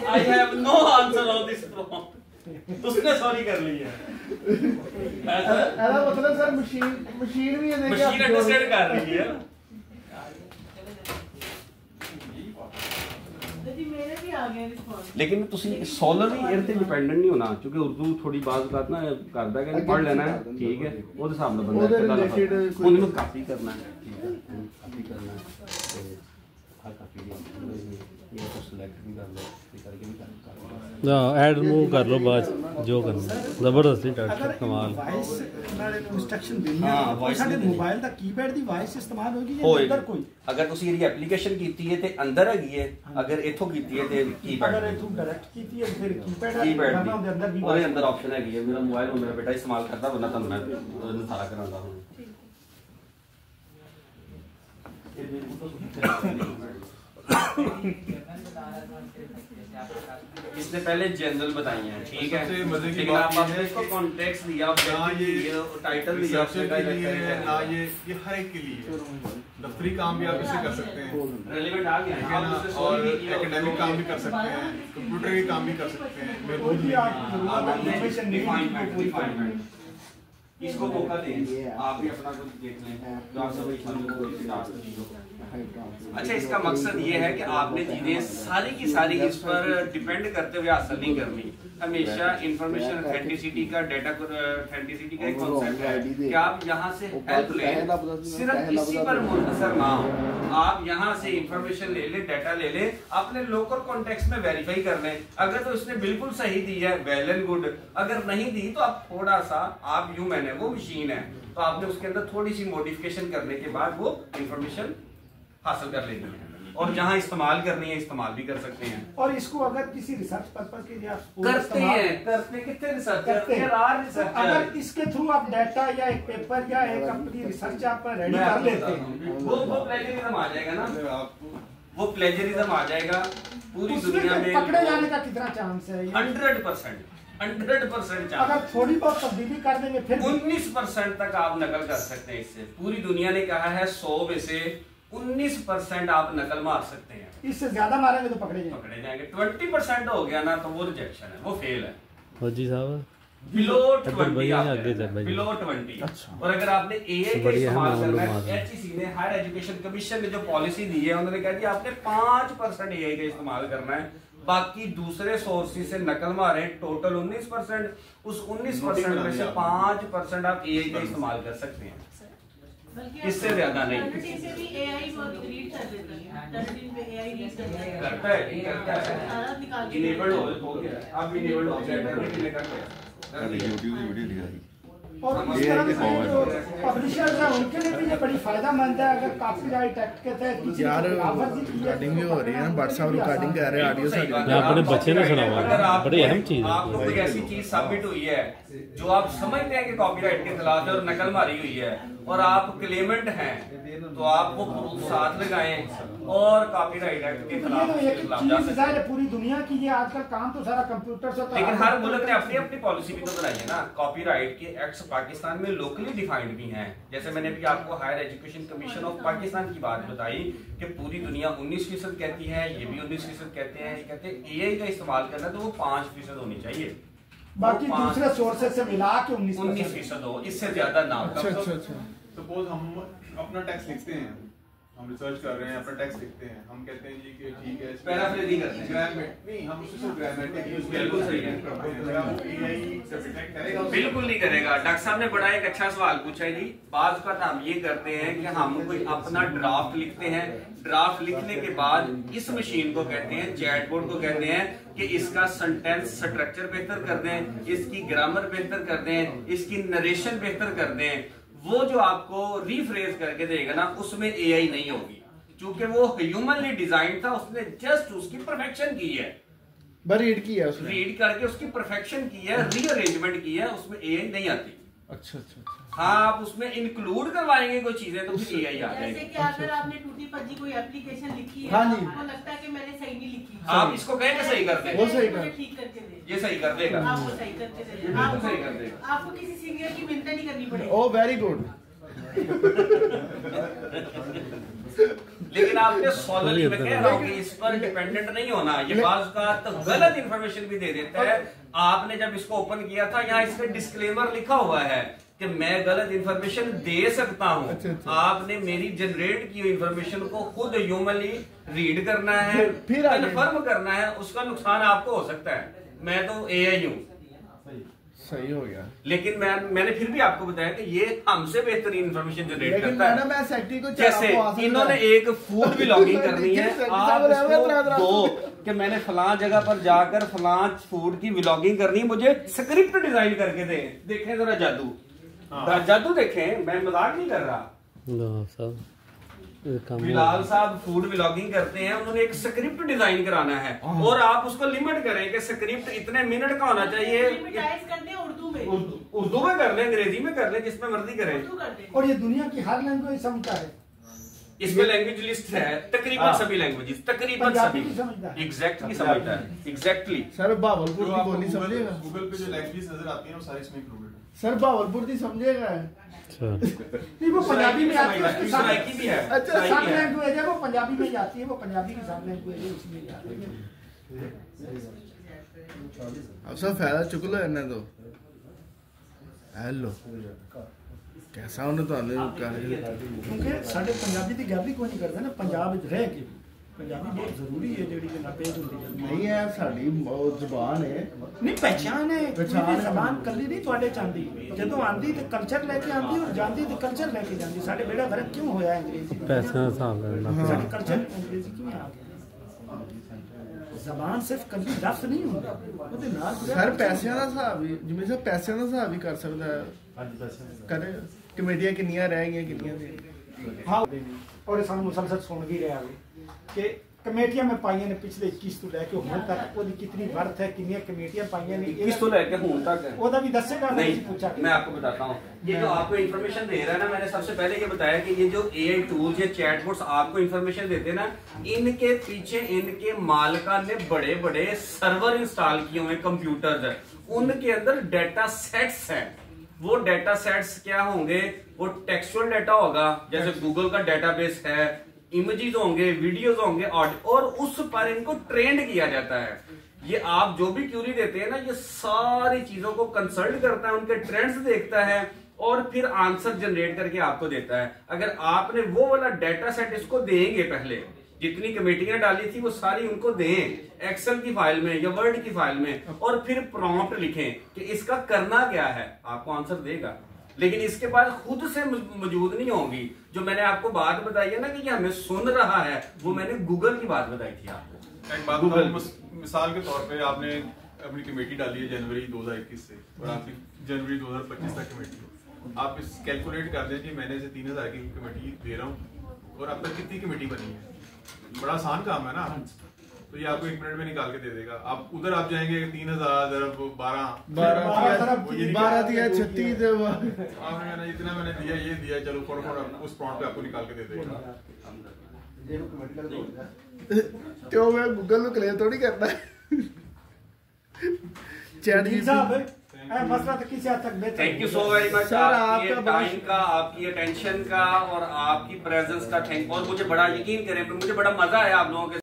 Speaker 3: I have no answer on this prompt उसने सॉरी कर ली है ऐसा
Speaker 6: ਇਹਦਾ ਮਤਲਬ ਸਰ ਮਸ਼ੀਨ ਵੀ ਇਹ ਦੇਖਿਆ
Speaker 3: मशीन अंडरस्टैंड कर रही है
Speaker 4: जी मेरे भी आ गए रिस्पांस
Speaker 3: लेकिन ਤੁਸੀਂ ਸੋਲਰਲੀ ਇਹਦੇ ਤੇ ਡਿਪੈਂਡੈਂਟ ਨਹੀਂ ਹੋਣਾ ਕਿਉਂਕਿ ਉਰਦੂ ਥੋੜੀ ਬਾਤ ਕਰਨਾ ਕਰਦਾ ਕਿ ਪੜ੍ਹ ਲੈਣਾ ਹੈ ਠੀਕ ਹੈ ਉਹਦੇ ਹਿਸਾਬ ਨਾਲ ਬੰਦਾ
Speaker 6: ਉਹਦੇ
Speaker 3: ਪਤਾ
Speaker 6: related
Speaker 3: ਲੱਗਦਾ
Speaker 6: ਕੋਈ-
Speaker 3: ਉਹਨੂੰ ਕਾਪੀ ਕਰਨਾ ਹੈ ਠੀਕ ਹੈ ਕਾਪੀ ਕਰਨਾ ਹੈ ਤੇ
Speaker 8: ऐड रिमूव कर लो बाद जो करना जबरदस्ती डॉक्टर कमाल
Speaker 9: वॉइस इंस्ट्रक्शन देनी है ਸਾਡੇ ਮੋਬਾਈਲ ਦਾ ਕੀਪੈਡ ਦੀ ਵਾਇਸ ਇਸਤੇਮਾਲ ਹੋਏਗੀ ਜਾਂ ਅੰਦਰ ਕੋਈ
Speaker 3: ਅਗਰ ਤੁਸੀਂ ਇਹਦੀ ਐਪਲੀਕੇਸ਼ਨ ਕੀਤੀ ਹੈ ਤੇ ਅੰਦਰ ਹੈਗੀ ਹੈ ਅਗਰ ਇਥੋਂ ਕੀਤੀ ਹੈ ਤੇ ਕੀਪੈਡ
Speaker 9: ਅਗਰ ਇਥੋਂ ਡਾਇਰੈਕਟ ਕੀਤੀ ਹੈ ਫਿਰ ਕੀਪੈਡ
Speaker 3: ਕਰਨਾ
Speaker 9: ਉਹਦੇ ਅੰਦਰ ਵੀ
Speaker 3: ਉਹਦੇ ਅੰਦਰ ਆਪਸ਼ਨ ਹੈਗੀ ਹੈ ਮੇਰਾ ਮੋਬਾਈਲ ਮੇਰਾ ਬੇਟਾ ਇਸਤੇਮਾਲ ਕਰਦਾ ਵਰਨਾ ਤੁਹਾਨੂੰ ਮੈਂ ਉਹਨੂੰ ਸਾਰਾ ਕਰਾਉਂਦਾ ਹੁਣ इसने पहले जनरल बताई है, ठीक है, लेकिन आपने इसको कॉन्टेक्स्ट दिया, टाइटल दिया
Speaker 5: ना, ये हर एक के लिए दफ्तरी काम भी आप इससे कर सकते हैं,
Speaker 3: रेलेवेंट आ गया है,
Speaker 5: और एकेडमिक काम भी कर सकते हैं, कंप्यूटर के काम भी कर सकते हैं,
Speaker 3: इसको मौका दें, आप भी अपना कुछ देख लें, तो आप सब अच्छा, इसका मकसद ये है कि आपने चीजें सारी की सारी इस पर डिपेंड करते हुए हासिल नहीं करनी। हमेशा इंफॉर्मेशन ऑथेंटिसिटी का, डेटा ऑथेंटिसिटी का एक कॉन्सेप्ट है कि आप यहाँ से हेल्प लें, सिर्फ इसी पर मुनहसर ना हो, आप यहाँ से इंफॉर्मेशन ले ले, डाटा ले ले, अपने लोकल कॉन्टेक्स्ट में वेरीफाई कर लें। अगर तो उसने बिल्कुल सही दी है, वेल एंड गुड, अगर नहीं दी तो आप थोड़ा सा, आप ह्यूमन है, वो मशीन है, तो आपने उसके अंदर थोड़ी सी मॉडिफिकेशन करने के बाद वो इंफॉर्मेशन हासिल कर लेनी है, और जहां इस्तेमाल करनी है इस्तेमाल भी कर सकते हैं।
Speaker 9: और इसको अगर किसी रिसर्च पर्पस के लिए
Speaker 3: करते कितने रिसर्च करते हैं,
Speaker 9: अगर इसके थ्रू आप डाटा या एक पेपर या एक अपनी रिसर्च आप रेडी कर लेते हैं,
Speaker 3: वो प्लेजरिज्म आ जाएगा ना, वो प्लेजरिज्म आ जाएगा। पूरी दुनिया में
Speaker 9: पकड़े जाने का कितना चांस है?
Speaker 3: 100% चांस।
Speaker 9: अगर थोड़ी बहुत तब्दीली कर देंगे फिर
Speaker 3: 19% तक आप नकल कर सकते हैं इससे। पूरी दुनिया ने कहा है 100 में से 19% आप नकल मार सकते हैं,
Speaker 9: इससे ज्यादा मारेंगे तो पकड़े
Speaker 3: जाएंगे। 20% हो गया ना तो वो रिजेक्शन है, वो फेल है।
Speaker 8: फौजी साहब
Speaker 3: बिलो 20
Speaker 9: अच्छा।
Speaker 3: और अगर आपने एआई का इस्तेमाल करना है, एचईसी ने, हायर एजुकेशन कमीशन ने जो पॉलिसी दी है, उन्होंने कहा कि आपने 5% एआई का इस्तेमाल करना है, बाकी दूसरे सोर्सेज से नकल मारे, टोटल 19%, उस 19% में से 5% आप एआई का इस्तेमाल कर सकते हैं, इससे ज्यादा नहीं। करता है इनेबल्ड हो गया, अब इनेबल्ड हो गया,
Speaker 9: और इस तरह से जो पब्लिशर्स हैं उनके लिए भी ये बड़ी फायदेमंद है। अगर कॉपीराइट एक्ट के तहत किसी
Speaker 6: रिकॉर्डिंग भी हो रही है, व्हाट्सएप रिकॉर्डिंग कर रहे हैं, ऑडियो से
Speaker 8: अपने बच्चे ने सुना हुआ, बड़ी अहम चीज है।
Speaker 3: आपको कोई ऐसी चीज सबमिट हुई है जो आप समझते हैं कि कॉपीराइट के खिलाफ है और नकल मारी हुई है, और आप क्लेमेंट हैं, तो आप वो साथ लगाएं और कॉपीराइट एक्ट के खिलाफ
Speaker 9: है। पूरी दुनिया की ये आजकल काम तो सारा कंप्यूटर से,
Speaker 3: लेकिन हर मुल्क ने अपनी अपनी पॉलिसी भी तो बनाई है ना। कॉपीराइट के एक्ट्स पाकिस्तान में लोकली डिफाइंड भी हैं, जैसे मैंने भी आपको higher education commission of Pakistan की बात बताई कि पूरी दुनिया 19% कहती है, ये भी 19% कहते हैं, ये कहते हैं एआई का इस्तेमाल करना तो वो 5% होनी चाहिए,
Speaker 9: बाकी दूसरे सोर्सेज से मिला के
Speaker 3: 19% हो, इससे ज्यादा ना।
Speaker 5: सपोज हम अपना टैक्स लिखते हैं, हम रिसर्च कर रहे हैं, अपना टैक्स लिखते हैं, हम कहते हैं जी कि ठीक है,
Speaker 3: पैराफ्रेजिंग करते हैं,
Speaker 5: ग्रामेटिक नहीं, हम उससे ग्रामेटिक यूज
Speaker 3: बिल्कुल सही है, बिल्कुल नहीं करेगा। डॉक्टर साहब ने बड़ा एक अच्छा सवाल पूछा है जी। बात का हम ये करते हैं कि हम कोई अपना ड्राफ्ट लिखते हैं, ड्राफ्ट लिखने के बाद इस मशीन को कहते हैं, चैटबॉट को कहते हैं कि इसका सेंटेंस स्ट्रक्चर बेहतर कर दें, इसकी ग्रामर बेहतर कर दें, इसकी नरेशन बेहतर कर दें। वो जो आपको रीफ्रेज करके देगा ना, उसमें एआई नहीं होगी, क्योंकि वो ह्यूमनली डिजाइन था, उसने जस्ट उसकी परफेक्शन की है,
Speaker 6: रीड की है, उसने
Speaker 3: रीड करके उसकी परफेक्शन की है, रीअरेंजमेंट की है, उसमें एआई नहीं आती।
Speaker 6: अच्छा।
Speaker 3: हाँ, आप उसमें इंक्लूड करवाएंगे कोई चीजें तो फिर एआई आ जाएगी।
Speaker 4: जैसे कि अगर आपने टूटी पजी कोई एप्लीकेशन लिखी है,
Speaker 9: हाँ जी,
Speaker 4: आपको लगता है कि मैंने सही नहीं लिखी,
Speaker 3: आप इसको कहेंगे सही कर दे,
Speaker 6: वो सही कर,
Speaker 4: ठीक करके दे,
Speaker 3: ये सही कर देगा,
Speaker 4: आपको सही करके दे,
Speaker 3: आपको सही कर देगा,
Speaker 4: आपको किसी सीनियर की मिन्नत नहीं करनी पड़ेगी।
Speaker 6: ओ वेरी गुड।
Speaker 3: लेकिन आपने सॉलिडली मैं कह रहा हूँ कि इस पर डिपेंडेंट नहीं होना। ये बाज का तो गलत इंफॉर्मेशन भी दे देता है। आपने जब इसको ओपन किया था, यहाँ इसमें डिस्क्लेमर लिखा हुआ है कि मैं गलत इंफॉर्मेशन दे सकता हूँ। अच्छा। आपने मेरी जनरेट की हुई इंफॉर्मेशन को खुद ह्यूमनली रीड करना है, कन्फर्म करना है, उसका नुकसान आपको हो सकता है। मैं तो एआई हूँ,
Speaker 6: सही हो गया।
Speaker 3: लेकिन मैंने फिर भी आपको बताया कि ये हमसे बेहतरीन इंफॉर्मेशन जनरेट करता है।
Speaker 6: मैं सेक्रेटरी को
Speaker 3: जैसे इन्होंने एक फूड व्लॉगिंग करनी है, आप इसको दो कि मैंने फलां जगह पर जाकर फलां फूड की व्लॉगिंग करनी है, मुझे स्क्रिप्ट डिजाइन करके दें। देखें जरा जादू, जादू देखें, मैं मजाक नहीं कर रहा। बिलाल साहब फूड व्लॉगिंग करते हैं, उन्होंने एक स्क्रिप्ट डिजाइन कराना है और आप उसको लिमिट करें कि स्क्रिप्ट इतने मिनट का होना चाहिए। उर्दू में कर ले, अंग्रेजी में कर ले, जिसमें मर्जी करें।
Speaker 9: और ये दुनिया की हर लैंग्वेज समझता है।
Speaker 3: इसमें लैंग्वेज लिस्ट है तकरीबन सभी लैंग्वेजेस, तकरीबन सभी एग्जैक्टली समझता है। एग्जैक्टली
Speaker 6: सर भावलपुर की बोली समझेगा,
Speaker 5: गूगल पे जो लैंग्वेज नजर आती है वो सारी इसमें इंक्लूडेड है।
Speaker 6: सर भावलपुर की समझेगा।
Speaker 9: नहीं वो पंजाबी में आती है,
Speaker 3: सराइकी भी है।
Speaker 9: अच्छा सब लैंग्वेज है, वो पंजाबी में जाती है, वो पंजाबी की सब लैंग्वेज है, उसमें जाती है।
Speaker 6: अब सब फायदा चुक लो इन्हें तो। हेलो कैसा उन्हें तो
Speaker 9: क्योंकि साढ़े पंजाबी की गल ही कोई नहीं करता ना, पंजाब रह के पंजाबी बहुत जरूरी है ਜਿਹੜੀ ਕਿ ਨਾਪੇਜ ਹੁੰਦੀ
Speaker 6: नहीं है साड़ी जुबान है
Speaker 9: नहीं पहचान है, पहचान जबान कल्ली नहीं ਤੁਹਾਡੇ ਚਾਂਦੀ ਜਦੋਂ ਆਂਦੀ ਤੇ ਕਲਚਰ ਲੈ ਕੇ ਆਂਦੀ ਔਰ ਜਾਂਦੀ ਤੇ ਕਲਚਰ ਲੈ ਕੇ ਜਾਂਦੀ। ਸਾਡੇ ਬੇੜਾ ਫਰਕ ਕਿਉਂ ਹੋਇਆ ਅੰਗਰੇਜ਼ੀ
Speaker 8: ਪੈਸੇ ਦਾ ਹਿਸਾਬ ਕਰਨਾ
Speaker 9: ਸਾਡੇ ਕਲਚਰ ਅੰਗਰੇਜ਼ੀ ਕਿਉਂ ਆ ਗਿਆ। ਜ਼ਬਾਨ ਸਿਰਫ ਕੱਲੀ ਲਫ਼ਜ਼ ਨਹੀਂ ਹੁੰਦਾ, ਉਹਦੇ ਨਾਲ
Speaker 6: ਸਰ ਪੈਸਿਆਂ ਦਾ ਹਿਸਾਬ ਵੀ ਜਿਵੇਂ ਸਰ ਪੈਸਿਆਂ ਦਾ ਹਿਸਾਬ ਵੀ ਕਰ ਸਕਦਾ ਹੈ। ਹਾਂਜੀ ਪੈਸੇ ਕਰੇ ਕਮੇਟੀਆਂ ਕਿੰਨੀਆਂ ਰਹਿ ਗਈਆਂ ਕਿੰਨੀਆਂ ਦੇ
Speaker 9: ਹਾਂ ਔਰ ਸਾਨੂੰ ਮੁਸਲਸਲ ਸੁਣ ਵੀ ਰਿਹਾ ਕਿ ਕਮੇਟੀਆਂ ਮੈਂ ਪਾਈਆਂ ਨੇ ਪਿਛਲੇ 21 ਤੋਂ ਲੈ ਕੇ ਹੁਣ तक ਉਹਦੀ कितनी वर्थ है, कितनी कमेटियां पाइयां ने
Speaker 3: 21 तो लेके ਹੁਣ तक
Speaker 9: ਉਹਦਾ भी दसेगा
Speaker 3: नहीं। पूछा मैं आपको बताता हूँ, ये जो आपको इन्फॉर्मेशन दे रहा है ना, मैंने सबसे पहले ये बताया कि ये जो AI टूल्स या चैटबॉट्स आपको इन्फॉर्मेशन देते हैं ना, इनके पीछे इनके मालिका ने बड़े बड़े सर्वर इंस्टॉल किए हुए कंप्यूटर्स है, उनके अंदर डाटा सेट्स है। वो डाटा सेट्स क्या होंगे, वो टेक्सचुअल डाटा होगा, जैसे गूगल का डाटाबेस है, इमेजेस होंगे, वीडियोस होंगे, ऑडियो, और उस पर इनको ट्रेंड किया जाता है। ये आप जो भी क्यूरी देते हैं ना, ये सारी चीजों को कंसल्ट करता है, उनके ट्रेंड्स देखता है और फिर आंसर जनरेट करके आपको देता है। अगर आपने वो वाला डाटा सेट इसको देंगे, पहले जितनी कमेटियां डाली थी वो सारी उनको दें एक्सेल की फाइल में या वर्ड की फाइल में, और फिर प्रॉम्प्ट लिखें कि इसका करना क्या है, आपको आंसर देगा। लेकिन इसके बाद खुद से मौजूद नहीं होगी। जो मैंने आपको बात बताई है ना कि ये हमें सुन रहा है, वो मैंने गूगल की बात बताई थी आपको।
Speaker 5: एक बात बताऊं, मिसाल के तौर पे आपने अपनी कमेटी डाली है जनवरी 2021 से और आपकी जनवरी 2025 तक कमेटी हो, आप इस कैलकुलेट कर दें कि मैंने इसे 3000 की कमेटी दे रहा हूँ और अब तक कितनी कमेटी बनी है। बड़ा आसान काम है ना, तो ये आपको 1 मिनट में निकाल के दे देगा। आप उधर आप जाएंगे 3000 12 दिया 36 आपने मैंने इतना मैंने दिया, ये दिया, चलो फटाफट उस प्रॉम्प्ट पे आपको निकाल के दे देगा।
Speaker 6: तो मैं गूगल को क्लेम थोड़ी करना chat
Speaker 3: thank you so very much आपके टाइम का, आपकी अटेंशन का और आपकी प्रेजेंस का थैंक। और मुझे बड़ा यकीन करें, मुझे बड़ा मजा आया आप लोगों के